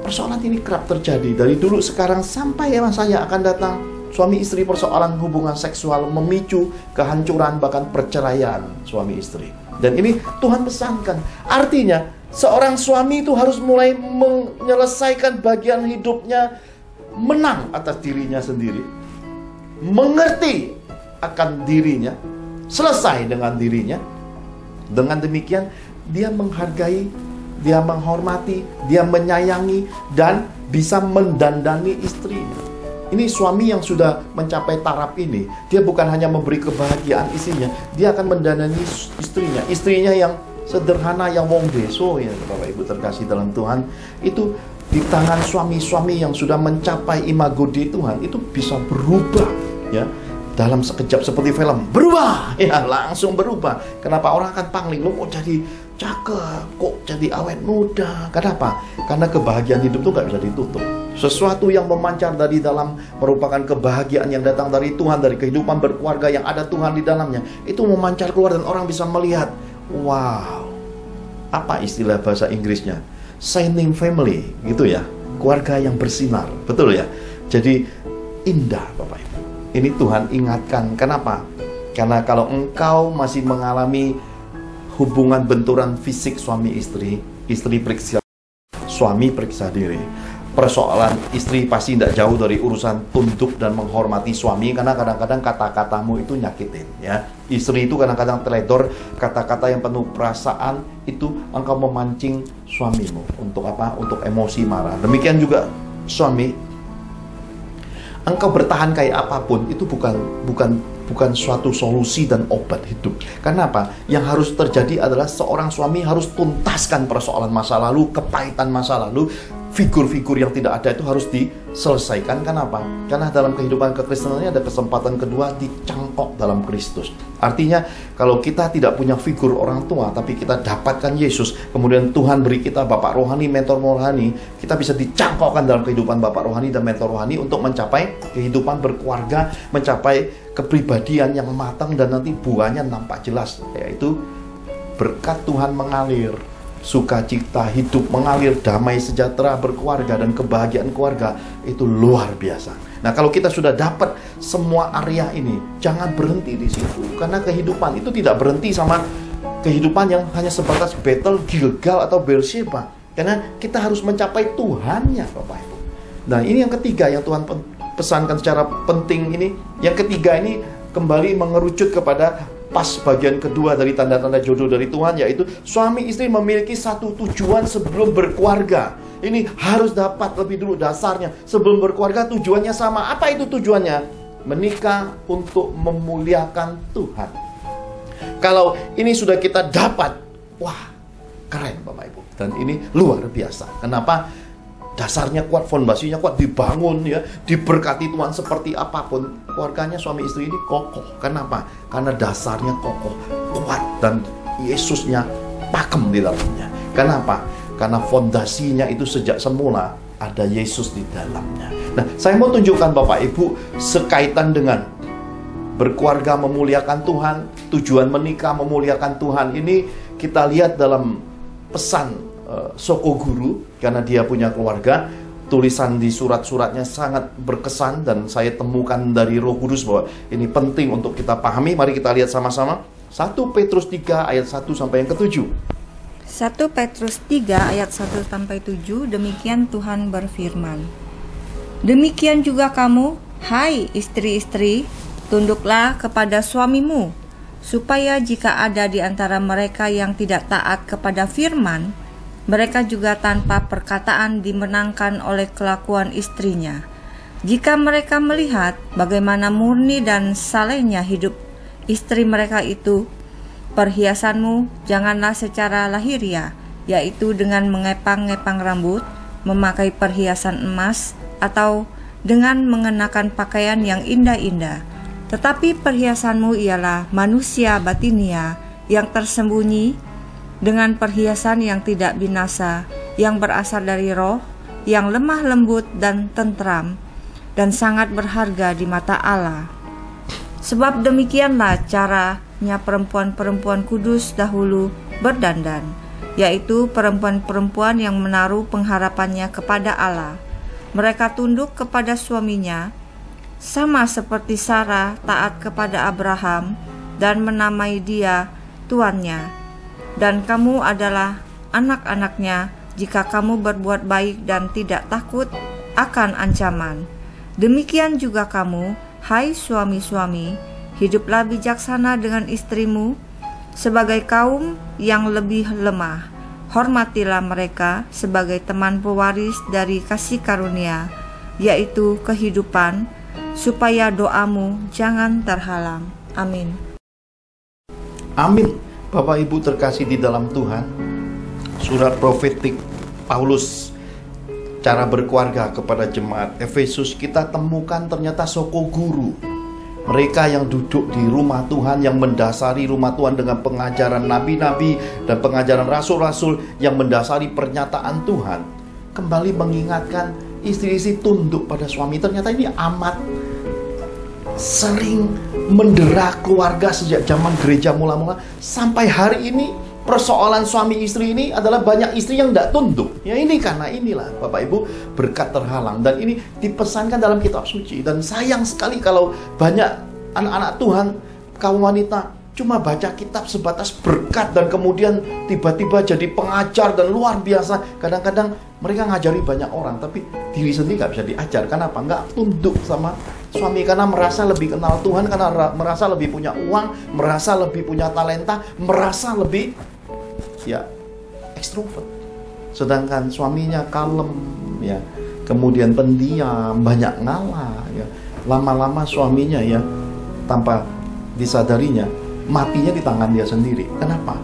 Persoalan ini kerap terjadi dari dulu, sekarang, sampai masa yang akan datang. Suami istri, persoalan hubungan seksual memicu kehancuran, bahkan perceraian suami istri. Dan ini Tuhan pesankan. Artinya seorang suami itu harus mulai menyelesaikan bagian hidupnya, menang atas dirinya sendiri, mengerti akan dirinya, selesai dengan dirinya. Dengan demikian dia menghargai, dia menghormati, dia menyayangi, dan bisa mendandani istrinya. Ini suami yang sudah mencapai taraf ini, dia bukan hanya memberi kebahagiaan istrinya, dia akan mendandani istrinya. Istrinya yang sederhana, yang wong beso, ya Bapak Ibu terkasih dalam Tuhan, itu di tangan suami-suami yang sudah mencapai imago Dei Tuhan, itu bisa berubah, ya. Dalam sekejap, seperti film, berubah, ya langsung berubah. Kenapa? Orang akan pangling, lo kok jadi cakep, kok jadi awet muda. Kenapa? Karena kebahagiaan hidup itu gak bisa ditutup. Sesuatu yang memancar dari dalam merupakan kebahagiaan yang datang dari Tuhan, dari kehidupan berkeluarga yang ada Tuhan di dalamnya. Itu memancar keluar dan orang bisa melihat, wow, apa istilah bahasa Inggrisnya? Shining family, gitu ya. Keluarga yang bersinar, betul ya? Jadi indah Bapak Ibu. Ini Tuhan ingatkan. Kenapa? Karena kalau engkau masih mengalami hubungan benturan fisik suami istri, istri periksa, suami periksa diri. Persoalan istri pasti tidak jauh dari urusan tunduk dan menghormati suami, karena kadang-kadang kata-katamu itu nyakitin, ya. Istri itu kadang-kadang teledor, kata-kata yang penuh perasaan itu engkau memancing suamimu untuk apa? Untuk emosi marah. Demikian juga suami, engkau bertahan kayak apapun itu bukan suatu solusi dan obat hidup. Karena apa? Yang harus terjadi adalah seorang suami harus tuntaskan persoalan masa lalu, kepahitan masa lalu. Figur-figur yang tidak ada itu harus diselesaikan. Kenapa? Karena dalam kehidupan kekristenannya ada kesempatan kedua, dicangkok dalam Kristus. Artinya kalau kita tidak punya figur orang tua, tapi kita dapatkan Yesus, kemudian Tuhan beri kita bapak rohani, mentor rohani, kita bisa dicangkokkan dalam kehidupan bapak rohani dan mentor rohani untuk mencapai kehidupan berkeluarga, mencapai kepribadian yang matang dan nanti buahnya nampak jelas, yaitu berkat Tuhan mengalir, sukacita hidup mengalir, damai sejahtera berkeluarga, dan kebahagiaan keluarga itu luar biasa. Nah, kalau kita sudah dapat semua area ini, jangan berhenti di situ, karena kehidupan itu tidak berhenti sama kehidupan yang hanya sebatas Bethel, Gilgal, atau Beersheba. Karena kita harus mencapai Tuhannya, Bapak Ibu. Nah, ini yang ketiga yang Tuhan pesankan secara penting ini. Yang ketiga ini kembali mengerucut kepada pas bagian kedua dari tanda-tanda jodoh dari Tuhan, yaitu suami istri memiliki satu tujuan sebelum berkeluarga. Ini harus dapat lebih dulu dasarnya. Sebelum berkeluarga tujuannya sama. Apa itu tujuannya? Menikah untuk memuliakan Tuhan. Kalau ini sudah kita dapat, wah, keren Bapak Ibu. Dan ini luar biasa. Kenapa? Dasarnya kuat, fondasinya kuat, dibangun, ya, diberkati Tuhan seperti apapun, keluarganya suami istri ini kokoh. Kenapa? Karena dasarnya kokoh, kuat, dan Yesusnya pakem di dalamnya. Kenapa? Karena fondasinya itu sejak semula ada Yesus di dalamnya. Nah, saya mau tunjukkan Bapak Ibu sekaitan dengan berkeluarga memuliakan Tuhan, tujuan menikah memuliakan Tuhan. Ini kita lihat dalam pesan Sokoguru, karena dia punya keluarga. Tulisan di surat-suratnya sangat berkesan dan saya temukan dari Roh Kudus bahwa ini penting untuk kita pahami. Mari kita lihat sama-sama 1 Petrus 3 ayat 1 sampai yang ke-7. 1 Petrus 3 ayat 1 sampai 7, demikian Tuhan berfirman. Demikian juga kamu, hai istri-istri, Tunduklah kepada suamimu, supaya jika ada di antara mereka yang tidak taat kepada firman, mereka juga tanpa perkataan dimenangkan oleh kelakuan istrinya. Jika mereka melihat bagaimana murni dan salehnya hidup istri mereka itu, perhiasanmu janganlah secara lahiriah, yaitu dengan mengepang-ngepang rambut, memakai perhiasan emas, atau dengan mengenakan pakaian yang indah-indah. Tetapi perhiasanmu ialah manusia batinia yang tersembunyi, dengan perhiasan yang tidak binasa, yang berasal dari roh, yang lemah lembut dan tentram, dan sangat berharga di mata Allah. Sebab demikianlah caranya perempuan-perempuan kudus dahulu berdandan, yaitu perempuan-perempuan yang menaruh pengharapannya kepada Allah. Mereka tunduk kepada suaminya, sama seperti Sarah taat kepada Abraham dan menamai dia tuannya. Dan kamu adalah anak-anaknya jika kamu berbuat baik dan tidak takut akan ancaman. Demikian juga kamu, hai suami-suami, hiduplah bijaksana dengan istrimu sebagai kaum yang lebih lemah. Hormatilah mereka sebagai teman pewaris dari kasih karunia, yaitu kehidupan, supaya doamu jangan terhalang. Amin. Amin. Bapak Ibu terkasih di dalam Tuhan, surat profetik Paulus cara berkeluarga kepada jemaat Efesus kita temukan ternyata soko guru. Mereka yang duduk di rumah Tuhan, yang mendasari rumah Tuhan dengan pengajaran nabi-nabi dan pengajaran rasul-rasul yang mendasari pernyataan Tuhan, kembali mengingatkan istri-istri tunduk pada suami. Ternyata ini amat sering mendera keluarga sejak zaman gereja mula-mula sampai hari ini. Persoalan suami istri ini adalah banyak istri yang tidak tunduk. Ya ini karena inilah Bapak Ibu berkat terhalang. Dan ini dipesankan dalam kitab suci. Dan sayang sekali kalau banyak anak-anak Tuhan, kaum wanita cuma baca kitab sebatas berkat dan kemudian tiba-tiba jadi pengajar dan luar biasa. Kadang-kadang mereka ngajari banyak orang, tapi diri sendiri nggak bisa diajar. Kenapa? Nggak tunduk sama suami, karena merasa lebih kenal Tuhan, karena merasa lebih punya uang, merasa lebih punya talenta, merasa lebih ekstrovert. Sedangkan suaminya kalem, ya, kemudian pendiam, banyak ngalah, ya. Lama-lama suaminya tanpa disadarinya matinya di tangan dia sendiri. Kenapa?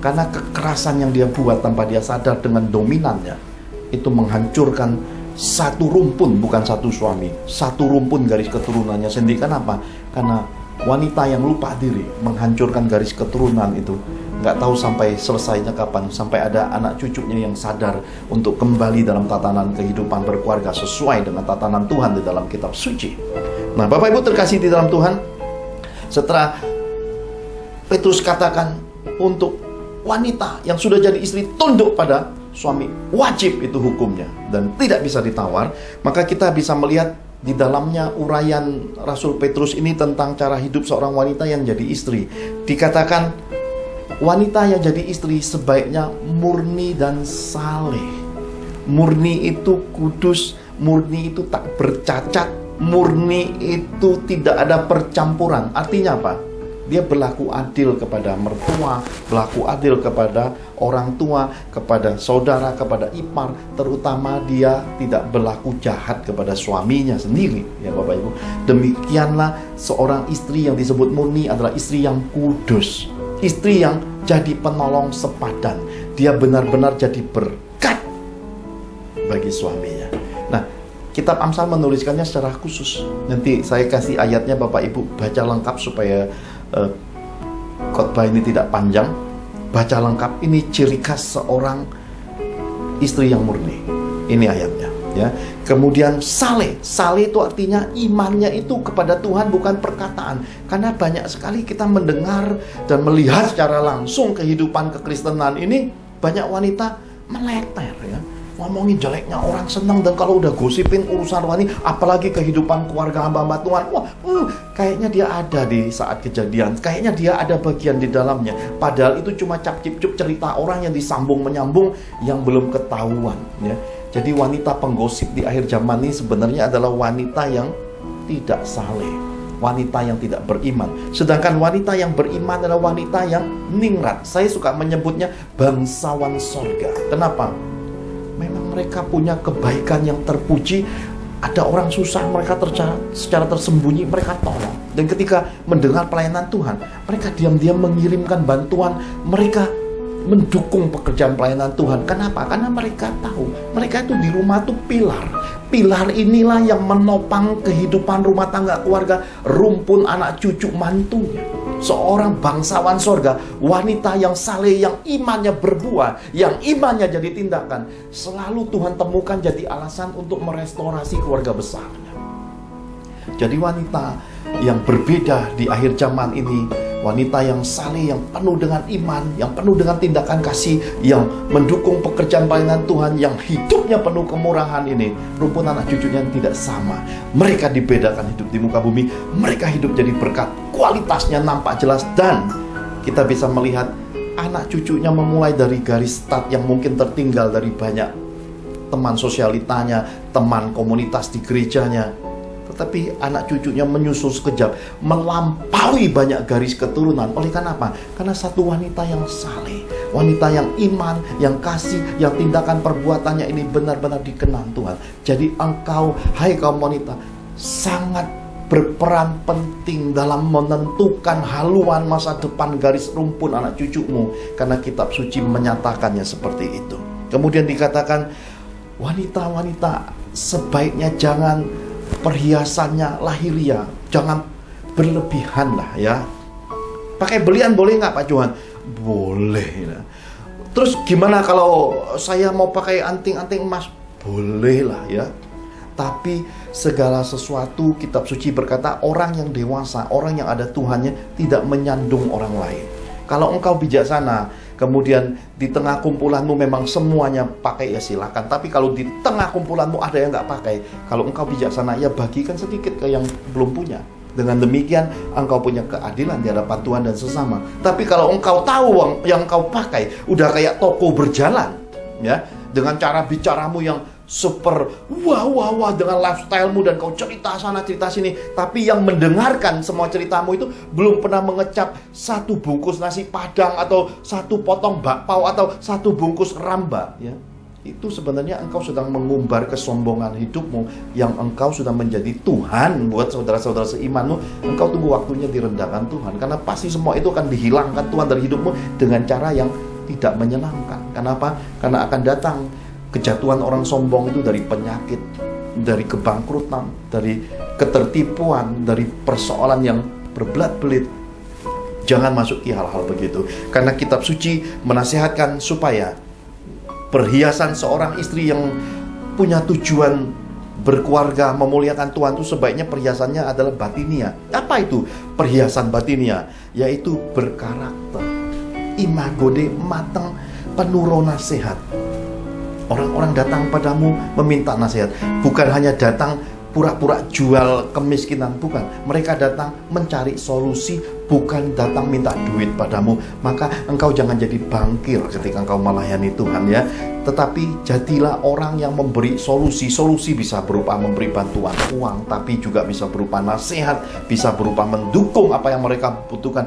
Karena kekerasan yang dia buat tanpa dia sadar dengan dominannya itu menghancurkan satu rumpun, bukan satu suami, satu rumpun garis keturunannya sendiri. Kenapa? Karena wanita yang lupa diri menghancurkan garis keturunan itu. Nggak tahu sampai selesainya kapan, sampai ada anak cucunya yang sadar untuk kembali dalam tatanan kehidupan berkeluarga sesuai dengan tatanan Tuhan di dalam kitab suci. Nah, Bapak Ibu terkasih di dalam Tuhan, setelah Petrus katakan untuk wanita yang sudah jadi istri tunduk pada suami, wajib itu hukumnya dan tidak bisa ditawar, maka kita bisa melihat di dalamnya uraian Rasul Petrus ini tentang cara hidup seorang wanita yang jadi istri. Dikatakan wanita yang jadi istri sebaiknya murni dan saleh. Murni itu kudus, murni itu tak bercacat, murni itu tidak ada percampuran. Artinya apa? Dia berlaku adil kepada mertua, berlaku adil kepada orang tua, kepada saudara, kepada ipar. Terutama dia tidak berlaku jahat kepada suaminya sendiri, ya Bapak Ibu. Demikianlah seorang istri yang disebut murni adalah istri yang kudus, istri yang jadi penolong sepadan. Dia benar-benar jadi berkat bagi suaminya. Nah, kitab Amsal menuliskannya secara khusus. Nanti saya kasih ayatnya, Bapak Ibu baca lengkap supaya khotbah ini tidak panjang. Baca lengkap, ini ciri khas seorang istri yang murni. Ini ayatnya, ya. Kemudian saleh. Saleh itu artinya imannya itu kepada Tuhan, bukan perkataan. Karena banyak sekali kita mendengar dan melihat secara langsung kehidupan kekristenan ini, banyak wanita meleter, ya. Ngomongin jeleknya orang senang, dan kalau udah gosipin urusan rohani, apalagi kehidupan keluarga hamba-hamba Tuhan, wah, kayaknya dia ada di saat kejadian, kayaknya dia ada bagian di dalamnya. Padahal itu cuma cap-cip-cup cerita orang yang disambung menyambung yang belum ketahuan, ya. Jadi wanita penggosip di akhir zaman ini sebenarnya adalah wanita yang tidak saleh, wanita yang tidak beriman. Sedangkan wanita yang beriman adalah wanita yang ningrat. Saya suka menyebutnya bangsawan sorga. Kenapa? Memang mereka punya kebaikan yang terpuji. Ada orang susah, mereka secara tersembunyi mereka tolong. Dan ketika mendengar pelayanan Tuhan, mereka diam-diam mengirimkan bantuan. Mereka mendukung pekerjaan pelayanan Tuhan. Kenapa? Karena mereka tahu mereka itu di rumah itu pilar. Pilar inilah yang menopang kehidupan rumah tangga, keluarga, rumpun anak cucu mantunya. Seorang bangsawan sorga, wanita yang saleh, yang imannya berbuah, yang imannya jadi tindakan, selalu Tuhan temukan jadi alasan untuk merestorasi keluarga besarnya. Jadi wanita yang berbeda di akhir zaman ini, wanita yang saleh, yang penuh dengan iman, yang penuh dengan tindakan kasih, yang mendukung pekerjaan pelayanan Tuhan, yang hidupnya penuh kemurahan ini, rumpun anak cucunya tidak sama. Mereka dibedakan hidup di muka bumi, mereka hidup jadi berkat, kualitasnya nampak jelas, dan kita bisa melihat anak cucunya memulai dari garis start yang mungkin tertinggal dari banyak teman sosialitanya, teman komunitas di gerejanya. Tetapi anak cucunya menyusul sekejap, melampaui banyak garis keturunan. Oleh karena apa? Karena satu wanita yang saleh, wanita yang iman, yang kasih, yang tindakan perbuatannya ini benar-benar dikenang Tuhan. Jadi engkau, hai kaum wanita, sangat berperan penting dalam menentukan haluan masa depan garis rumpun anak cucumu. Karena kitab suci menyatakannya seperti itu. Kemudian dikatakan, wanita-wanita sebaiknya jangan perhiasannya lahiriah, jangan berlebihan lah ya. Pakai belian boleh nggak Pak Johan? Boleh. Terus gimana kalau saya mau pakai anting-anting emas? Boleh lah ya. Tapi segala sesuatu, kitab suci berkata, orang yang dewasa, orang yang ada Tuhannya tidak menyandung orang lain. Kalau engkau bijaksana, kemudian di tengah kumpulanmu memang semuanya pakai, ya silakan. Tapi kalau di tengah kumpulanmu ada yang nggak pakai, kalau engkau bijaksana, ya bagikan sedikit ke yang belum punya. Dengan demikian engkau punya keadilan di hadapan Tuhan dan sesama. Tapi kalau engkau tahu yang engkau pakai udah kayak toko berjalan, ya, dengan cara bicaramu yang super wah dengan lifestylemu, dan kau cerita sana cerita sini, tapi yang mendengarkan semua ceritamu itu belum pernah mengecap satu bungkus nasi padang atau satu potong bakpao atau satu bungkus ramba, ya, itu sebenarnya engkau sedang mengumbar kesombongan hidupmu yang engkau sudah menjadi Tuhan buat saudara-saudara seimanmu. Engkau tunggu waktunya direndahkan Tuhan, karena pasti semua itu akan dihilangkan Tuhan dari hidupmu dengan cara yang tidak menyenangkan. Kenapa? Karena akan datang kejatuhan orang sombong itu dari penyakit, dari kebangkrutan, dari ketertipuan, dari persoalan yang berbelat-belit. Jangan masuki hal-hal begitu. Karena kitab suci menasihatkan supaya perhiasan seorang istri yang punya tujuan berkeluarga, memuliakan Tuhan itu sebaiknya perhiasannya adalah batinia. Apa itu perhiasan batinia? Yaitu berkarakter, imagode mateng, penuh roh nasihat. Orang-orang datang padamu meminta nasihat, bukan hanya datang pura-pura jual kemiskinan, bukan. Mereka datang mencari solusi, bukan datang minta duit padamu. Maka engkau jangan jadi bangkir ketika engkau melayani Tuhan, ya. Tetapi jadilah orang yang memberi solusi. Solusi bisa berupa memberi bantuan uang, tapi juga bisa berupa nasihat, bisa berupa mendukung apa yang mereka butuhkan,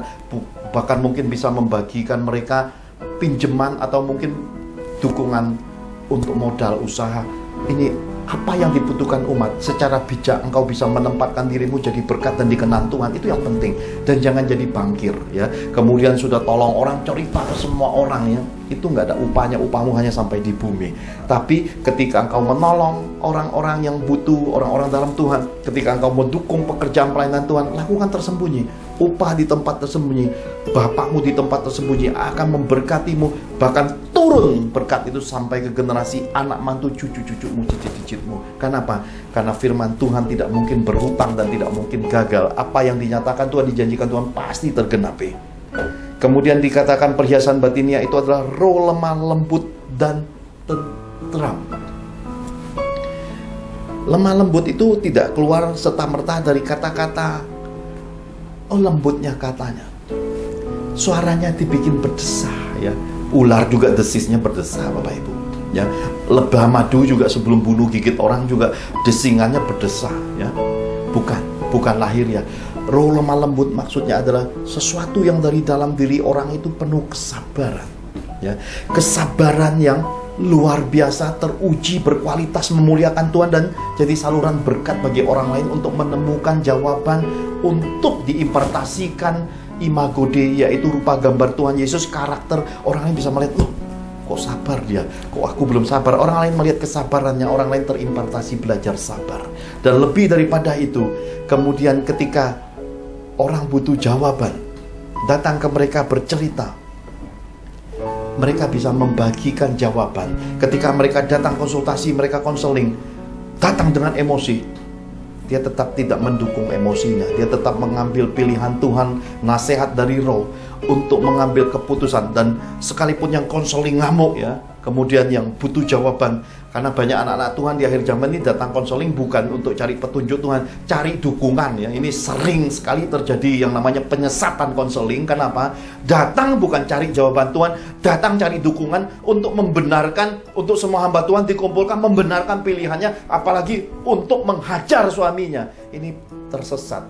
bahkan mungkin bisa membagikan mereka pinjaman atau mungkin dukungan untuk modal usaha. Ini apa yang dibutuhkan umat. Secara bijak engkau bisa menempatkan dirimu jadi berkat dan dikenal Tuhan. Itu yang penting. Dan jangan jadi bangkir, ya. Kemudian sudah tolong orang, cerita ke semua orang, ya. Itu nggak ada upahnya. Upahmu hanya sampai di bumi. Tapi ketika engkau menolong orang-orang yang butuh, orang-orang dalam Tuhan, ketika engkau mendukung pekerjaan pelayanan Tuhan, lakukan tersembunyi. Upah di tempat tersembunyi, Bapakmu di tempat tersembunyi akan memberkatimu. Bahkan turun berkat itu sampai ke generasi anak mantu, cucu-cucumu, cicit-cicitmu. Kenapa? Karena firman Tuhan tidak mungkin berhutang dan tidak mungkin gagal. Apa yang dinyatakan Tuhan, dijanjikan Tuhan pasti tergenapi. Kemudian dikatakan perhiasan batinia itu adalah roh lemah lembut dan tenteram. Lemah lembut itu tidak keluar serta-merta dari kata-kata oh lembutnya katanya. Suaranya dibikin berdesah, ya. Ular juga desisnya berdesah, Bapak Ibu, ya. Lebah madu juga sebelum bunuh gigit orang juga desingannya berdesah, ya. Bukan, bukan lahiriah. Roh lemah lembut maksudnya adalah sesuatu yang dari dalam diri orang itu penuh kesabaran, ya, kesabaran yang luar biasa, teruji, berkualitas, memuliakan Tuhan, dan jadi saluran berkat bagi orang lain untuk menemukan jawaban, untuk diimpartasikan imago Dei, yaitu rupa gambar Tuhan Yesus, karakter. Orang lain bisa melihat, loh, kok sabar dia, kok aku belum sabar. Orang lain melihat kesabarannya, orang lain terimpartasi belajar sabar. Dan lebih daripada itu, kemudian ketika orang butuh jawaban, datang ke mereka bercerita, mereka bisa membagikan jawaban. Ketika mereka datang konsultasi, mereka konseling, datang dengan emosi, dia tetap tidak mendukung emosinya. Dia tetap mengambil pilihan Tuhan, nasihat dari Roh untuk mengambil keputusan. Dan sekalipun yang konseling ngamuk, ya, kemudian yang butuh jawaban, karena banyak anak-anak Tuhan di akhir zaman ini datang konseling bukan untuk cari petunjuk Tuhan, cari dukungan, ya. Ini sering sekali terjadi yang namanya penyesatan konseling. Kenapa? Datang bukan cari jawaban Tuhan, datang cari dukungan untuk membenarkan, untuk semua hamba Tuhan dikumpulkan membenarkan pilihannya, apalagi untuk menghajar suaminya. Ini tersesat,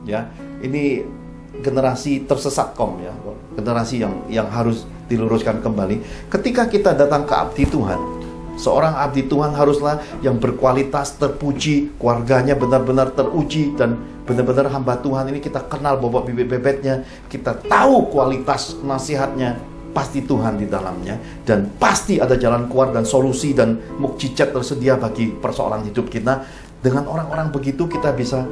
ya. Ini generasi tersesat ya, generasi yang harus diluruskan kembali. Ketika kita datang ke abdi Tuhan, seorang abdi Tuhan haruslah yang berkualitas, terpuji, keluarganya benar-benar teruji, dan benar-benar hamba Tuhan ini kita kenal bobot bibit-bibitnya, kita tahu kualitas nasihatnya, pasti Tuhan di dalamnya, dan pasti ada jalan keluar dan solusi dan mukjizat tersedia bagi persoalan hidup kita. Dengan orang-orang begitu kita bisa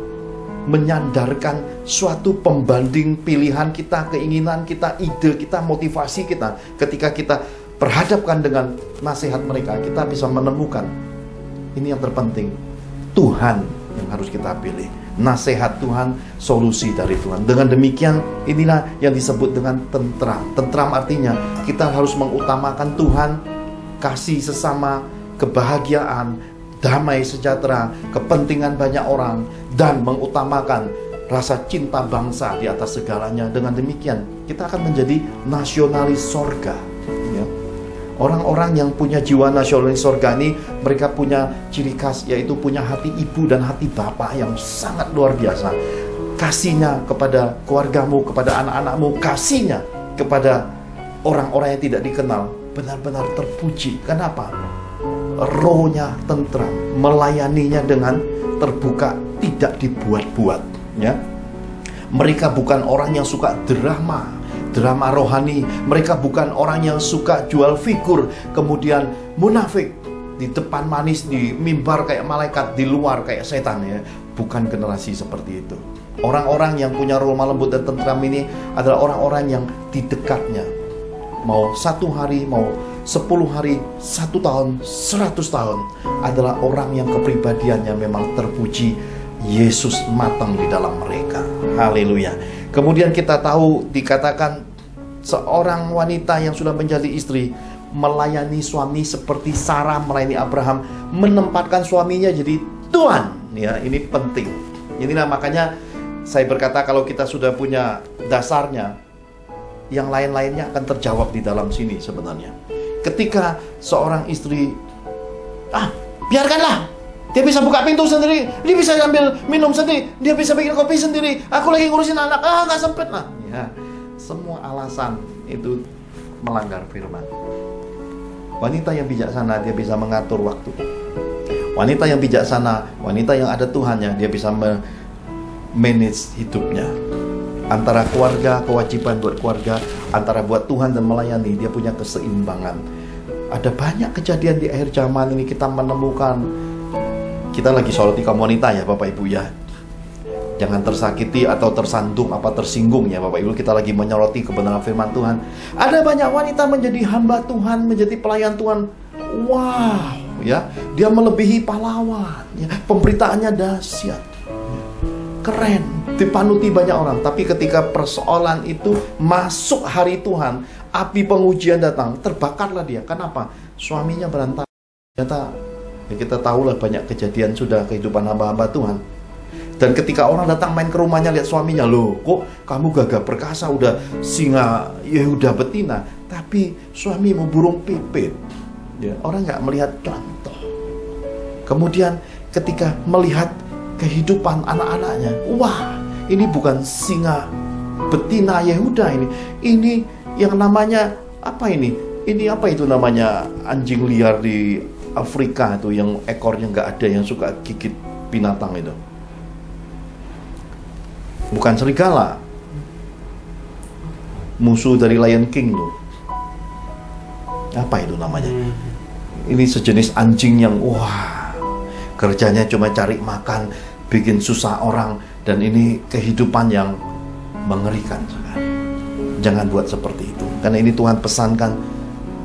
menyandarkan suatu pembanding pilihan kita, keinginan kita, ide kita, motivasi kita. Ketika kita berhadapkan dengan nasihat mereka, kita bisa menemukan, ini yang terpenting, Tuhan yang harus kita pilih, nasihat Tuhan, solusi dari Tuhan. Dengan demikian, inilah yang disebut dengan tentram. Tentram artinya kita harus mengutamakan Tuhan, kasih sesama, kebahagiaan, damai sejahtera, kepentingan banyak orang, dan mengutamakan rasa cinta bangsa di atas segalanya. Dengan demikian kita akan menjadi nasionalis sorga, ya. Orang-orang yang punya jiwa nasionalis sorga ini, mereka punya ciri khas, yaitu punya hati ibu dan hati bapak yang sangat luar biasa. Kasihnya kepada keluargamu, kepada anak-anakmu, kasihnya kepada orang-orang yang tidak dikenal, benar-benar terpuji. Kenapa? Rohnya tentram, melayaninya dengan terbuka, tidak dibuat-buat, ya. Mereka bukan orang yang suka drama rohani. Mereka bukan orang yang suka jual figur, kemudian munafik, di depan manis, di mimbar kayak malaikat, di luar kayak setan, ya. Bukan generasi seperti itu. Orang-orang yang punya roh lemah lembut dan tentram ini adalah orang-orang yang di dekatnya, mau 1 hari, mau 10 hari, 1 tahun, 100 tahun, adalah orang yang kepribadiannya memang terpuji, Yesus matang di dalam mereka. Haleluya. Kemudian kita tahu dikatakan seorang wanita yang sudah menjadi istri melayani suami seperti Sarah melayani Abraham, menempatkan suaminya jadi Tuhan, ya. Ini penting. Inilah makanya saya berkata, kalau kita sudah punya dasarnya, yang lain-lainnya akan terjawab di dalam sini sebenarnya. Ketika seorang istri, biarkanlah, dia bisa buka pintu sendiri, dia bisa ambil minum sendiri, dia bisa bikin kopi sendiri, aku lagi ngurusin anak, nggak sempet lah, ya. Semua alasan itu melanggar firman. Wanita yang bijaksana, dia bisa mengatur waktu. Wanita yang bijaksana, wanita yang ada Tuhannya, dia bisa manage hidupnya. Antara keluarga, kewajiban buat keluarga, antara buat Tuhan dan melayani, dia punya keseimbangan. Ada banyak kejadian di akhir zaman ini kita menemukan. Kita lagi soroti kaum wanita, ya Bapak Ibu, ya. Jangan tersakiti atau tersandung apa tersinggung, ya Bapak Ibu. Kita lagi menyoroti kebenaran firman Tuhan. Ada banyak wanita menjadi hamba Tuhan, menjadi pelayan Tuhan. Wow, ya. Dia melebihi pahlawan, ya. Pemberitaannya dahsyat, keren, dipanuti banyak orang. Tapi ketika persoalan itu masuk hari Tuhan, api pengujian datang, terbakarlah dia. Kenapa? Suaminya berantakan. Ternyata, ya kita tahulah banyak kejadian sudah kehidupan hamba-hamba Tuhan. Dan ketika orang datang main ke rumahnya, lihat suaminya, loh kok kamu gagah perkasa, udah singa, ya udah betina, tapi suamimu burung pipit, ya. Orang nggak melihat contoh. Kemudian ketika melihat kehidupan anak-anaknya. Wah, ini bukan singa betina Yehuda ini. Ini yang namanya apa ini? Ini apa itu namanya anjing liar di Afrika itu yang ekornya nggak ada, yang suka gigit binatang itu. Bukan serigala. Musuh dari Lion King tuh. Apa itu namanya? Ini sejenis anjing yang wah, kerjanya cuma cari makan, bikin susah orang, dan ini kehidupan yang mengerikan sekali. Jangan buat seperti itu, karena ini Tuhan pesankan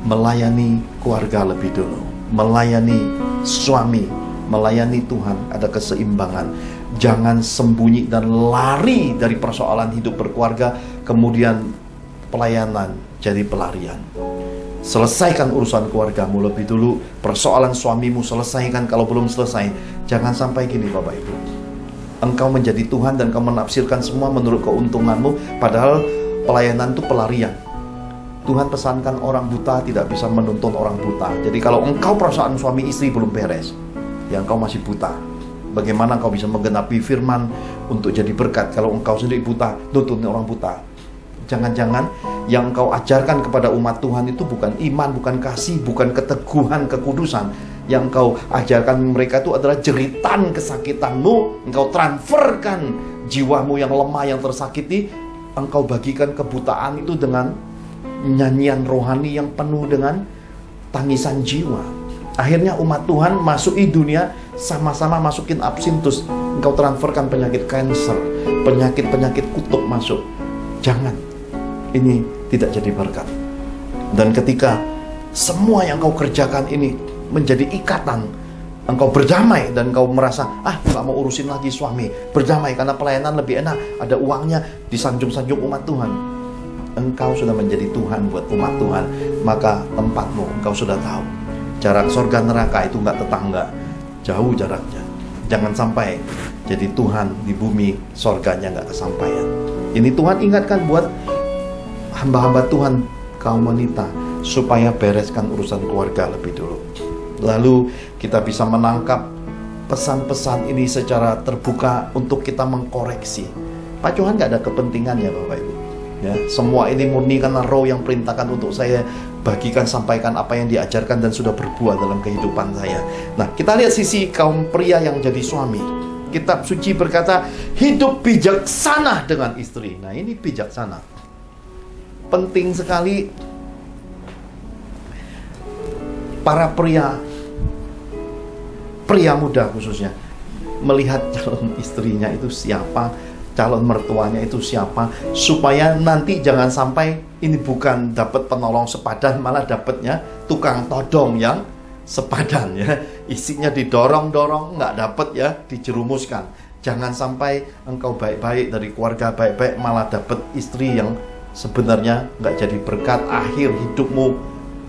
melayani keluarga lebih dulu, melayani suami, melayani Tuhan, ada keseimbangan. Jangan sembunyi dan lari dari persoalan hidup berkeluarga, kemudian pelayanan jadi pelarian. Selesaikan urusan keluargamu lebih dulu, persoalan suamimu selesaikan. Kalau belum selesai, jangan sampai gini Bapak Ibu, engkau menjadi Tuhan dan kau menafsirkan semua menurut keuntunganmu, padahal pelayanan itu pelarian. Tuhan pesankan orang buta tidak bisa menuntun orang buta. Jadi kalau engkau persoalan suami istri belum beres, ya engkau masih buta. Bagaimana engkau bisa menggenapi firman untuk jadi berkat kalau engkau sendiri buta, nuntun orang buta? Jangan-jangan yang engkau ajarkan kepada umat Tuhan itu bukan iman, bukan kasih, bukan keteguhan, kekudusan. Yang engkau ajarkan mereka itu adalah jeritan kesakitanmu. Engkau transferkan jiwamu yang lemah, yang tersakiti. Engkau bagikan kebutaan itu dengan nyanyian rohani yang penuh dengan tangisan jiwa. Akhirnya umat Tuhan masuki dunia, sama-sama masukin absintus. Engkau transferkan penyakit kanker, penyakit-penyakit kutub masuk. Jangan. Ini tidak jadi berkat. Dan ketika semua yang kau kerjakan ini menjadi ikatan, engkau berdamai dan engkau merasa, gak mau urusin lagi suami, berdamai karena pelayanan lebih enak, ada uangnya, disanjung-sanjung umat Tuhan. Engkau sudah menjadi Tuhan buat umat Tuhan, maka tempatmu engkau sudah tahu. Jarak surga neraka itu gak tetangga, jauh jaraknya. Jangan sampai jadi Tuhan di bumi, surganya gak kesampaian. Ini Tuhan ingatkan buat hamba-hamba Tuhan, kaum wanita, supaya bereskan urusan keluarga lebih dulu. Lalu kita bisa menangkap pesan-pesan ini secara terbuka untuk kita mengkoreksi. Pak Tuhan gak ada kepentingannya Bapak Ibu. Ya, semua ini murni karena Roh yang perintahkan untuk saya bagikan, sampaikan apa yang diajarkan dan sudah berbuah dalam kehidupan saya. Nah, kita lihat sisi kaum pria yang jadi suami. Kitab suci berkata, hidup bijaksana dengan istri. Nah, ini bijaksana. Penting sekali para pria muda khususnya melihat calon istrinya itu siapa, calon mertuanya itu siapa, supaya nanti jangan sampai ini bukan dapat penolong sepadan, malah dapatnya tukang todong yang sepadan ya. Isinya didorong-dorong, nggak dapat ya, dijerumuskan. Jangan sampai engkau baik-baik dari keluarga baik-baik malah dapat istri yang sebenarnya nggak jadi berkat. Akhir hidupmu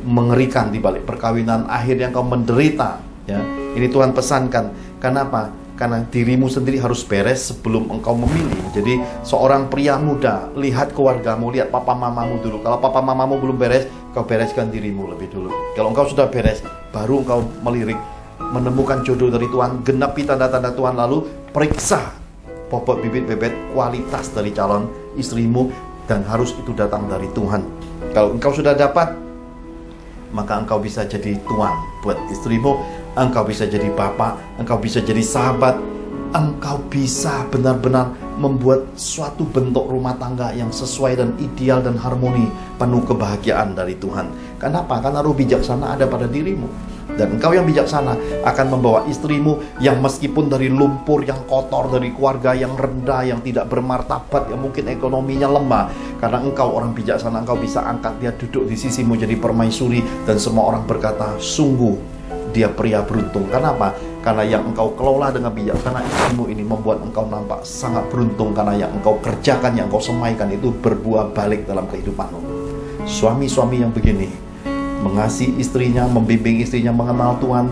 mengerikan di balik perkawinan, akhirnya engkau menderita ya. Ini Tuhan pesankan. Kenapa? Karena dirimu sendiri harus beres sebelum engkau memilih. Jadi seorang pria muda, lihat keluargamu, lihat papa mamamu dulu. Kalau papa mamamu belum beres, kau bereskan dirimu lebih dulu. Kalau engkau sudah beres, baru engkau melirik, menemukan jodoh dari Tuhan, genapi tanda-tanda Tuhan, lalu periksa bobot bibit bebet kualitas dari calon istrimu, dan harus itu datang dari Tuhan. Kalau engkau sudah dapat, maka engkau bisa jadi tuan buat istrimu, engkau bisa jadi bapak, engkau bisa jadi sahabat, engkau bisa benar-benar membuat suatu bentuk rumah tangga yang sesuai dan ideal dan harmoni, penuh kebahagiaan dari Tuhan. Kenapa? Karena Roh bijaksana ada pada dirimu. Dan engkau yang bijaksana akan membawa istrimu yang meskipun dari lumpur yang kotor, dari keluarga yang rendah, yang tidak bermartabat, yang mungkin ekonominya lemah, karena engkau orang bijaksana, engkau bisa angkat dia duduk di sisimu jadi permaisuri, dan semua orang berkata, sungguh dia pria beruntung. Kenapa? Karena yang engkau kelola dengan bijaksana istrimu ini membuat engkau nampak sangat beruntung, karena yang engkau kerjakan, yang engkau semaikan itu berbuah balik dalam kehidupanmu. Suami-suami yang begini, mengasihi istrinya, membimbing istrinya mengenal Tuhan,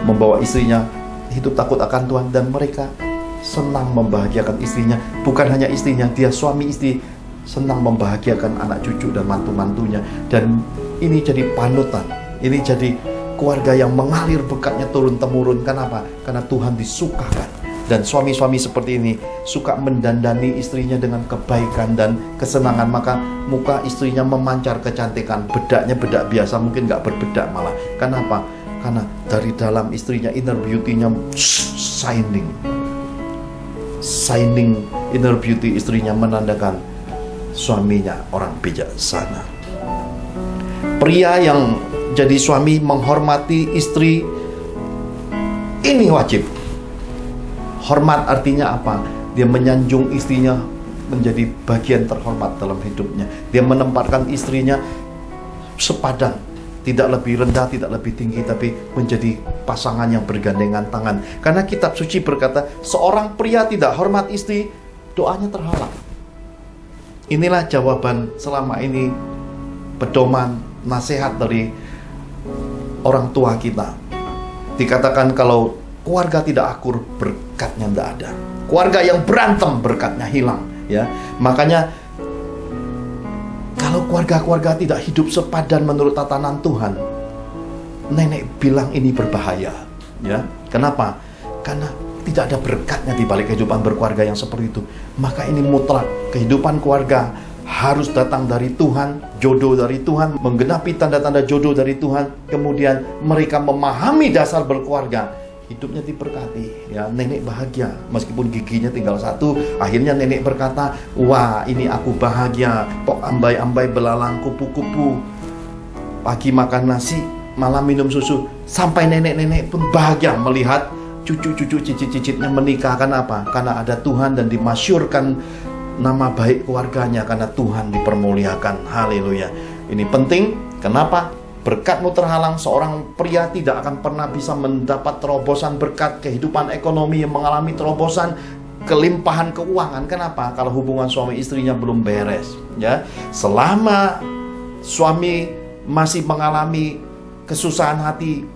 membawa istrinya hidup takut akan Tuhan, dan mereka senang membahagiakan istrinya. Bukan hanya istrinya, dia suami istri senang membahagiakan anak cucu dan mantu-mantunya. Dan ini jadi panutan, ini jadi keluarga yang mengalir berkatnya turun-temurun. Kenapa? Karena Tuhan disukakan Dan suami-suami seperti ini suka mendandani istrinya dengan kebaikan dan kesenangan, maka muka istrinya memancar kecantikan. Bedaknya bedak biasa, mungkin nggak berbedak malah. Kenapa? Karena dari dalam istrinya, inner beauty-nya shining inner beauty istrinya, menandakan suaminya orang bijaksana. Pria yang jadi suami menghormati istri, ini wajib. Hormat artinya apa? Dia menyanjung istrinya menjadi bagian terhormat dalam hidupnya. Dia menempatkan istrinya sepadan, tidak lebih rendah, tidak lebih tinggi, tapi menjadi pasangan yang bergandengan tangan. Karena kitab suci berkata, seorang pria tidak hormat istri, doanya terhalang. Inilah jawaban selama ini, pedoman, nasihat dari orang tua kita. Dikatakan kalau keluarga tidak akur, berkatnya tidak ada. Keluarga yang berantem, berkatnya hilang. Ya, makanya kalau keluarga-keluarga tidak hidup sepadan menurut tatanan Tuhan, nenek bilang ini berbahaya. Ya, kenapa? Karena tidak ada berkatnya di balik kehidupan berkeluarga yang seperti itu. Maka ini mutlak, kehidupan keluarga harus datang dari Tuhan, jodoh dari Tuhan, menggenapi tanda-tanda jodoh dari Tuhan. Kemudian mereka memahami dasar berkeluarga, hidupnya diberkati. Ya, nenek bahagia meskipun giginya tinggal satu. Akhirnya nenek berkata, wah ini aku bahagia, kok ambai-ambai belalang kupu-kupu, pagi makan nasi, malam minum susu. Sampai nenek-nenek pun bahagia melihat cucu-cucu cicit-cicitnya menikah. Kenapa? Karena ada Tuhan dan dimasyurkan nama baik keluarganya, karena Tuhan dipermuliakan. Haleluya. Ini penting. Kenapa? Berkatmu terhalang, seorang pria tidak akan pernah bisa mendapat terobosan berkat, kehidupan ekonomi yang mengalami terobosan, kelimpahan keuangan. Kenapa? Kalau hubungan suami istrinya belum beres. Ya, selama suami masih mengalami kesusahan hati,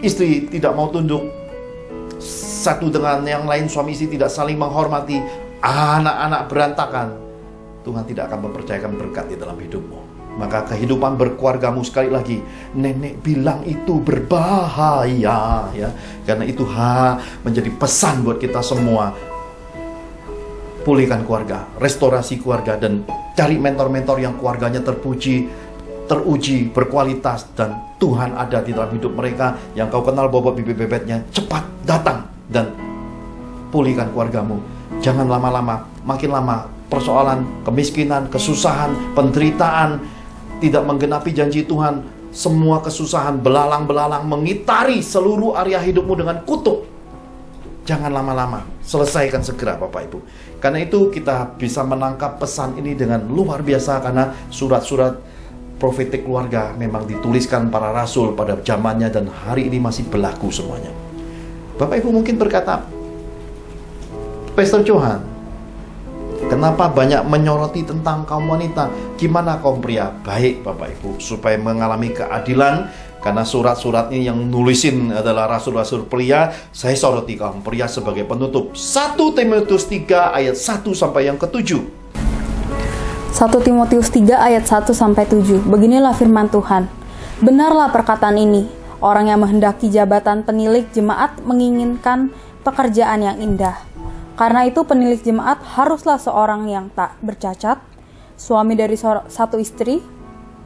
istri tidak mau tunduk satu dengan yang lain, suami istri tidak saling menghormati, anak-anak berantakan, Tuhan tidak akan mempercayakan berkat di dalam hidupmu. Maka kehidupan berkeluargamu, sekali lagi, nenek bilang itu berbahaya, ya. Karena itu menjadi pesan buat kita semua. Pulihkan keluarga, restorasi keluarga, dan cari mentor-mentor yang keluarganya terpuji, teruji, berkualitas, dan Tuhan ada di dalam hidup mereka. Yang kau kenal bobot bibit-bibitnya, cepat datang dan pulihkan keluargamu. Jangan lama-lama, makin lama persoalan kemiskinan, kesusahan, penderitaan, tidak menggenapi janji Tuhan, semua kesusahan belalang-belalang mengitari seluruh area hidupmu dengan kutuk. Jangan lama-lama, selesaikan segera Bapak Ibu. Karena itu kita bisa menangkap pesan ini dengan luar biasa, karena surat-surat profetik keluarga memang dituliskan para rasul pada zamannya dan hari ini masih berlaku semuanya. Bapak Ibu mungkin berkata, Pastor Johan, kenapa banyak menyoroti tentang kaum wanita? Gimana kaum pria? Baik Bapak Ibu, supaya mengalami keadilan, karena surat-surat ini yang nulisin adalah rasul-rasul pria, saya soroti kaum pria sebagai penutup. 1 Timotius 3 ayat 1 sampai yang ke-7. 1 Timotius 3 ayat 1 sampai 7. Beginilah firman Tuhan. Benarlah perkataan ini, orang yang menghendaki jabatan penilik jemaat menginginkan pekerjaan yang indah. Karena itu penilik jemaat haruslah seorang yang tak bercacat, suami dari satu istri,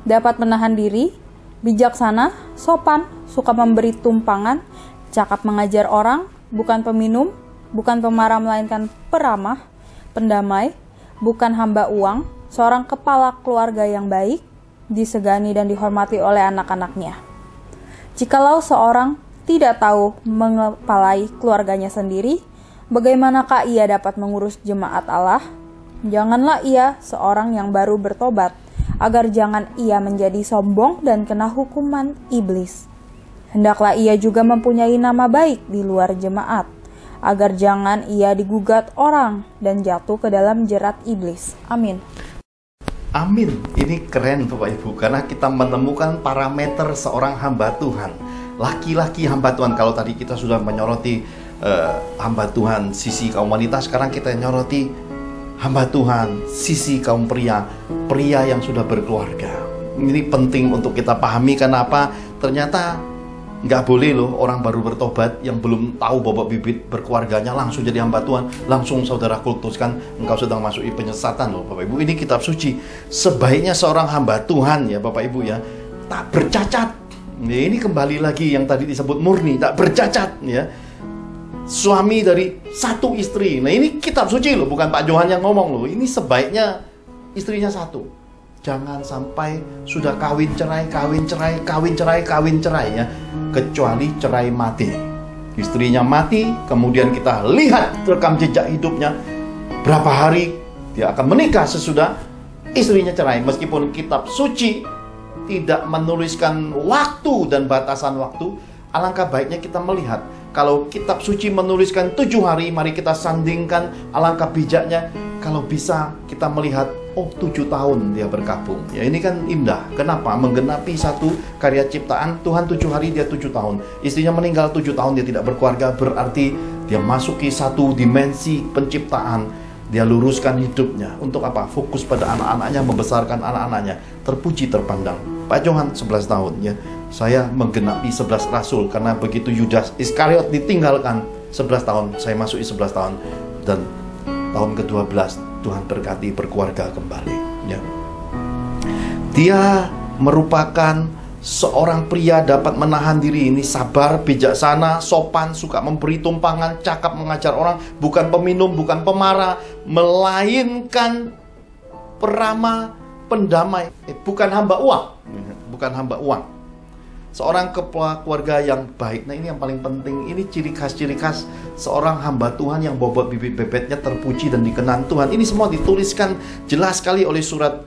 dapat menahan diri, bijaksana, sopan, suka memberi tumpangan, cakap mengajar orang, bukan peminum, bukan pemarah melainkan peramah, pendamai, bukan hamba uang, seorang kepala keluarga yang baik, disegani dan dihormati oleh anak-anaknya. Jikalau seorang tidak tahu mengepalai keluarganya sendiri, bagaimanakah ia dapat mengurus jemaat Allah? Janganlah ia seorang yang baru bertobat, agar jangan ia menjadi sombong dan kena hukuman iblis. Hendaklah ia juga mempunyai nama baik di luar jemaat, agar jangan ia digugat orang dan jatuh ke dalam jerat iblis. Amin. Amin. Ini keren Bapak Ibu, karena kita menemukan parameter seorang hamba Tuhan. Laki-laki hamba Tuhan. Kalau tadi kita sudah menyoroti hamba Tuhan sisi kaum wanita, sekarang kita nyoroti hamba Tuhan sisi kaum pria, pria yang sudah berkeluarga. Ini penting untuk kita pahami. Kenapa? Ternyata Nggak boleh loh orang baru bertobat yang belum tahu bobot bibit berkeluarganya langsung jadi hamba Tuhan, langsung saudara kultuskan, engkau sedang masuki penyesatan loh Bapak Ibu. Ini kitab suci. Sebaiknya seorang hamba Tuhan ya Bapak Ibu ya, tak bercacat. Ya, ini kembali lagi yang tadi disebut murni, tak bercacat ya. Suami dari satu istri. Nah ini kitab suci loh, bukan Pak Johan yang ngomong loh. Ini sebaiknya istrinya satu. Jangan sampai sudah kawin cerai ya, kecuali cerai mati. Istrinya mati, kemudian kita lihat rekam jejak hidupnya, berapa hari dia akan menikah sesudah istrinya cerai. Meskipun kitab suci tidak menuliskan waktu dan batasan waktu, alangkah baiknya kita melihat. Kalau kitab suci menuliskan 7 hari, mari kita sandingkan, alangkah bijaknya kalau bisa kita melihat, oh 7 tahun dia berkabung. Ya ini kan indah. Kenapa? Menggenapi satu karya ciptaan Tuhan 7 hari, dia 7 tahun. Istrinya meninggal 7 tahun, dia tidak berkeluarga. Berarti dia masuki satu dimensi penciptaan. Dia luruskan hidupnya. Untuk apa? Fokus pada anak-anaknya, membesarkan anak-anaknya. Terpuji, terpandang. Pak Johan 11 tahun ya. Saya menggenapi 11 rasul. Karena begitu Yudas Iskariot ditinggalkan 11 tahun, saya masuki 11 tahun. Dan tahun ke-12 Tuhan berkati berkeluarga kembali ya. Dia merupakan seorang pria dapat menahan diri, ini sabar, bijaksana, sopan, suka memberi tumpangan, cakap mengajar orang, bukan peminum, bukan pemarah, melainkan peramah, pendamai, bukan hamba uang, bukan hamba uang. Seorang kepala keluarga yang baik. Nah ini yang paling penting. Ini ciri khas seorang hamba Tuhan yang bobot bibit bebetnya terpuji dan dikenan Tuhan. Ini semua dituliskan jelas sekali oleh surat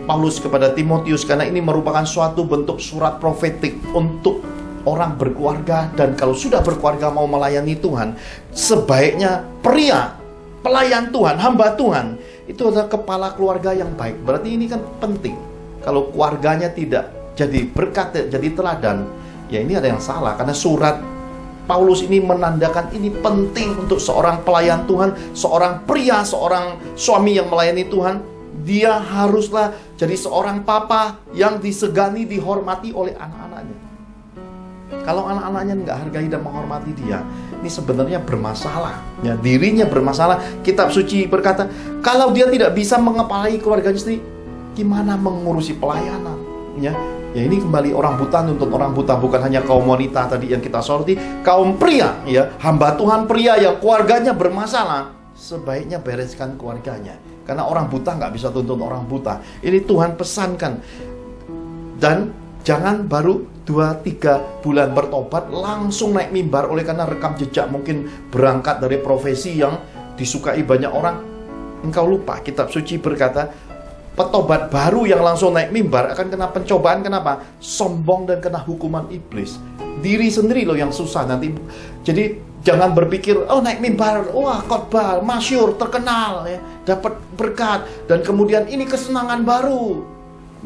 Paulus kepada Timotius. Karena ini merupakan suatu bentuk surat profetik untuk orang berkeluarga. Dan kalau sudah berkeluarga mau melayani Tuhan, sebaiknya pria, pelayan Tuhan, hamba Tuhan, itu adalah kepala keluarga yang baik. Berarti ini kan penting. Kalau keluarganya tidak jadi berkat, jadi teladan, ya ini ada yang salah. Karena surat Paulus ini menandakan ini penting untuk seorang pelayan Tuhan, seorang pria, seorang suami yang melayani Tuhan. Dia haruslah jadi seorang papa yang disegani, dihormati oleh anak-anaknya. Kalau anak-anaknya nggak hargai dan menghormati dia, ini sebenarnya bermasalah ya, dirinya bermasalah. Kitab suci berkata, kalau dia tidak bisa mengepalai keluarganya sendiri, gimana mengurusi pelayanan ya. Ya ini kembali orang buta nuntut orang buta, bukan hanya kaum wanita tadi yang kita soroti, kaum pria ya, hamba Tuhan pria yang keluarganya bermasalah, sebaiknya bereskan keluarganya. Karena orang buta nggak bisa tuntut orang buta. Ini Tuhan pesankan. Dan jangan baru 2-3 bulan bertobat langsung naik mimbar, oleh karena rekam jejak mungkin berangkat dari profesi yang disukai banyak orang. Engkau lupa kitab suci berkata, petobat baru yang langsung naik mimbar akan kena pencobaan. Kenapa? Sombong dan kena hukuman iblis. Diri sendiri loh yang susah nanti. Jadi jangan berpikir, oh naik mimbar, wah khotbah, masyhur, terkenal ya, dapat berkat, dan kemudian ini kesenangan baru.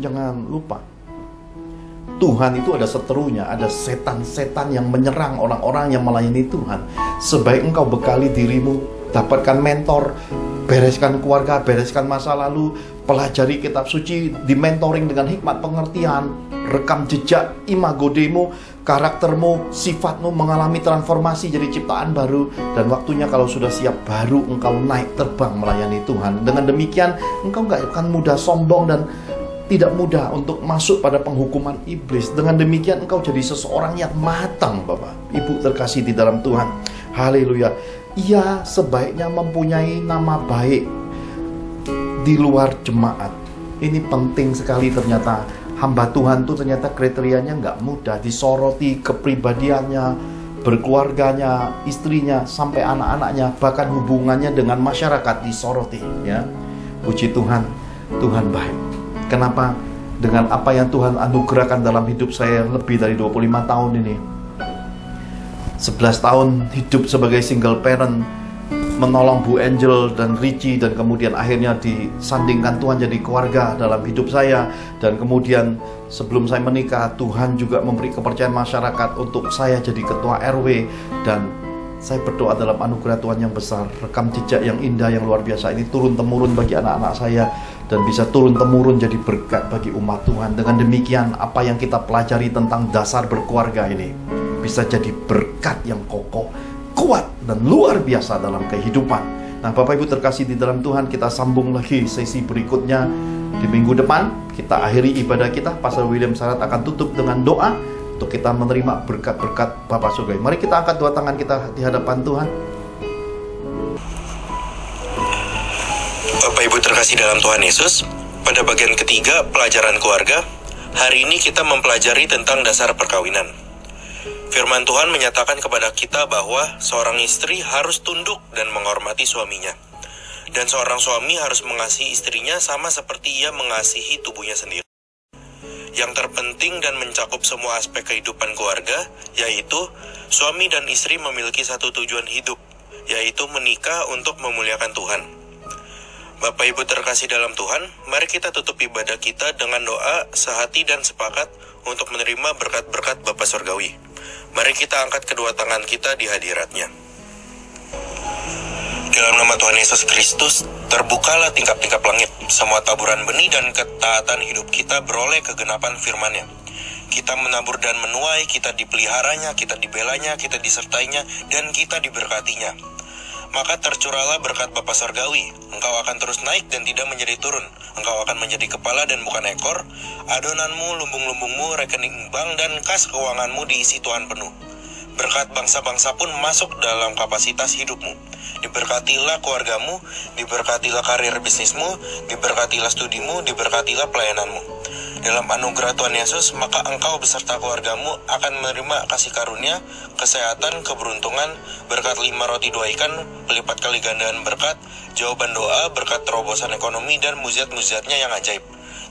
Jangan lupa, Tuhan itu ada seterunya, ada setan-setan yang menyerang orang-orang yang melayani Tuhan. Sebaik engkau bekali dirimu, dapatkan mentor, bereskan keluarga, bereskan masa lalu, pelajari kitab suci, dimentoring dengan hikmat pengertian, rekam jejak imago Dei-mu, karaktermu, sifatmu mengalami transformasi jadi ciptaan baru, dan waktunya kalau sudah siap baru engkau naik terbang melayani Tuhan. Dengan demikian engkau nggak akan mudah sombong dan tidak mudah untuk masuk pada penghukuman iblis. Dengan demikian engkau jadi seseorang yang matang, Bapak Ibu terkasih di dalam Tuhan. Haleluya. Ia sebaiknya mempunyai nama baik di luar jemaat. Ini penting sekali ternyata. Hamba Tuhan itu ternyata kriterianya nggak mudah. Disoroti kepribadiannya, berkeluarganya, istrinya, sampai anak-anaknya, bahkan hubungannya dengan masyarakat disoroti ya. Puji Tuhan, Tuhan baik. Kenapa? Dengan apa yang Tuhan anugerahkan dalam hidup saya lebih dari 25 tahun ini, 11 tahun hidup sebagai single parent, menolong Bu Angel dan Richie, dan kemudian akhirnya disandingkan Tuhan jadi keluarga dalam hidup saya. Dan kemudian sebelum saya menikah, Tuhan juga memberi kepercayaan masyarakat untuk saya jadi ketua RW. Dan Saya berdoa dalam anugerah Tuhan yang besar, rekam jejak yang indah, yang luar biasa ini turun-temurun bagi anak-anak saya, dan bisa turun-temurun jadi berkat bagi umat Tuhan. Dengan demikian, apa yang kita pelajari tentang dasar berkeluarga ini bisa jadi berkat yang kokoh, kuat, dan luar biasa dalam kehidupan. Nah, Bapak Ibu terkasih di dalam Tuhan, kita sambung lagi sesi berikutnya di minggu depan. Kita akhiri ibadah kita. Pastor William Sarat akan tutup dengan doa untuk kita menerima berkat-berkat Bapa Surgawi. Mari kita angkat dua tangan kita di hadapan Tuhan. Bapak Ibu terkasih dalam Tuhan Yesus, pada bagian ketiga pelajaran keluarga, hari ini kita mempelajari tentang dasar perkawinan. Firman Tuhan menyatakan kepada kita bahwa seorang istri harus tunduk dan menghormati suaminya, dan seorang suami harus mengasihi istrinya sama seperti ia mengasihi tubuhnya sendiri. Yang terpenting dan mencakup semua aspek kehidupan keluarga, yaitu suami dan istri memiliki satu tujuan hidup, yaitu menikah untuk memuliakan Tuhan. Bapak Ibu terkasih dalam Tuhan, mari kita tutup ibadah kita dengan doa sehati dan sepakat untuk menerima berkat-berkat Bapa Surgawi. Mari kita angkat kedua tangan kita di hadirat-Nya. Dalam nama Tuhan Yesus Kristus, terbukalah tingkap-tingkap langit. Semua taburan benih dan ketaatan hidup kita beroleh kegenapan firman-Nya. Kita menabur dan menuai, kita dipeliharanya, kita dibelanya, kita disertainya, dan kita diberkatinya. Maka tercurahlah berkat Bapa Surgawi. Engkau akan terus naik dan tidak menjadi turun. Engkau akan menjadi kepala dan bukan ekor. Adonanmu, lumbung-lumbungmu, rekening bank, dan kas keuanganmu diisi Tuhan penuh. Berkat bangsa-bangsa pun masuk dalam kapasitas hidupmu. Diberkatilah keluargamu, diberkatilah karir bisnismu, diberkatilah studimu, diberkatilah pelayananmu. Dalam anugerah Tuhan Yesus, maka engkau beserta keluargamu akan menerima kasih karunia, kesehatan, keberuntungan, berkat 5 roti 2 ikan, pelipat kali gandaan berkat, jawaban doa, berkat terobosan ekonomi, dan mujizat-mujizatnya yang ajaib.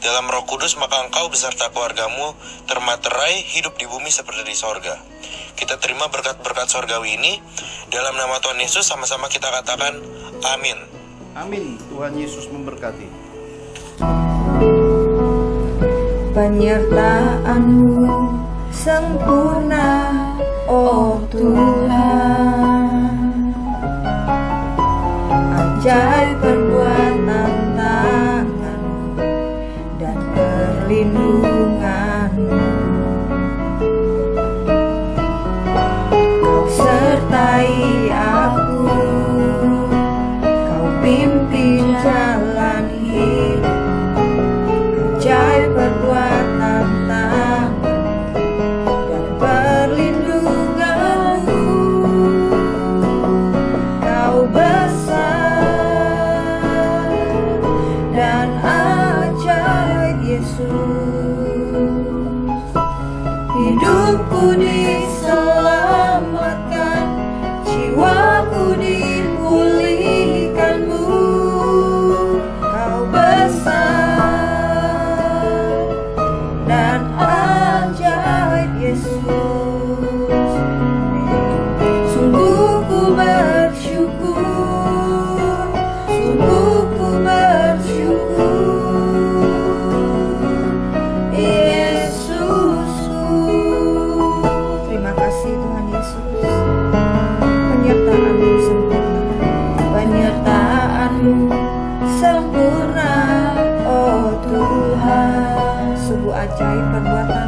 Dalam Roh Kudus, maka engkau beserta keluargamu termaterai hidup di bumi seperti di sorga. Kita terima berkat-berkat sorgawi ini. Dalam nama Tuhan Yesus, sama-sama kita katakan, amin. Amin. Tuhan Yesus memberkati. Penyertaan-Mu sempurna, oh Tuhan. Ajaib perbuatan tangan dan perlindungan-Mu. Kau sertai aku, Kau pimpin jalan hidup. Ajaib perbuatan tangan dan perlindungan-Mu. Kau besar dan ajaib, Yesus. Hidupku diselamatkan, jiwaku dipulihkan-Mu. Kau besar dan ajaib, Yesus. Sungguh ku bersyukur, sungguh ku bersyukur, Yesusku. Terima kasih Tuhan Yesus. Penyertaan-Mu sempurna, penyertaan-Mu sempurna, oh Tuhan. Sungguh ajaib perbuatan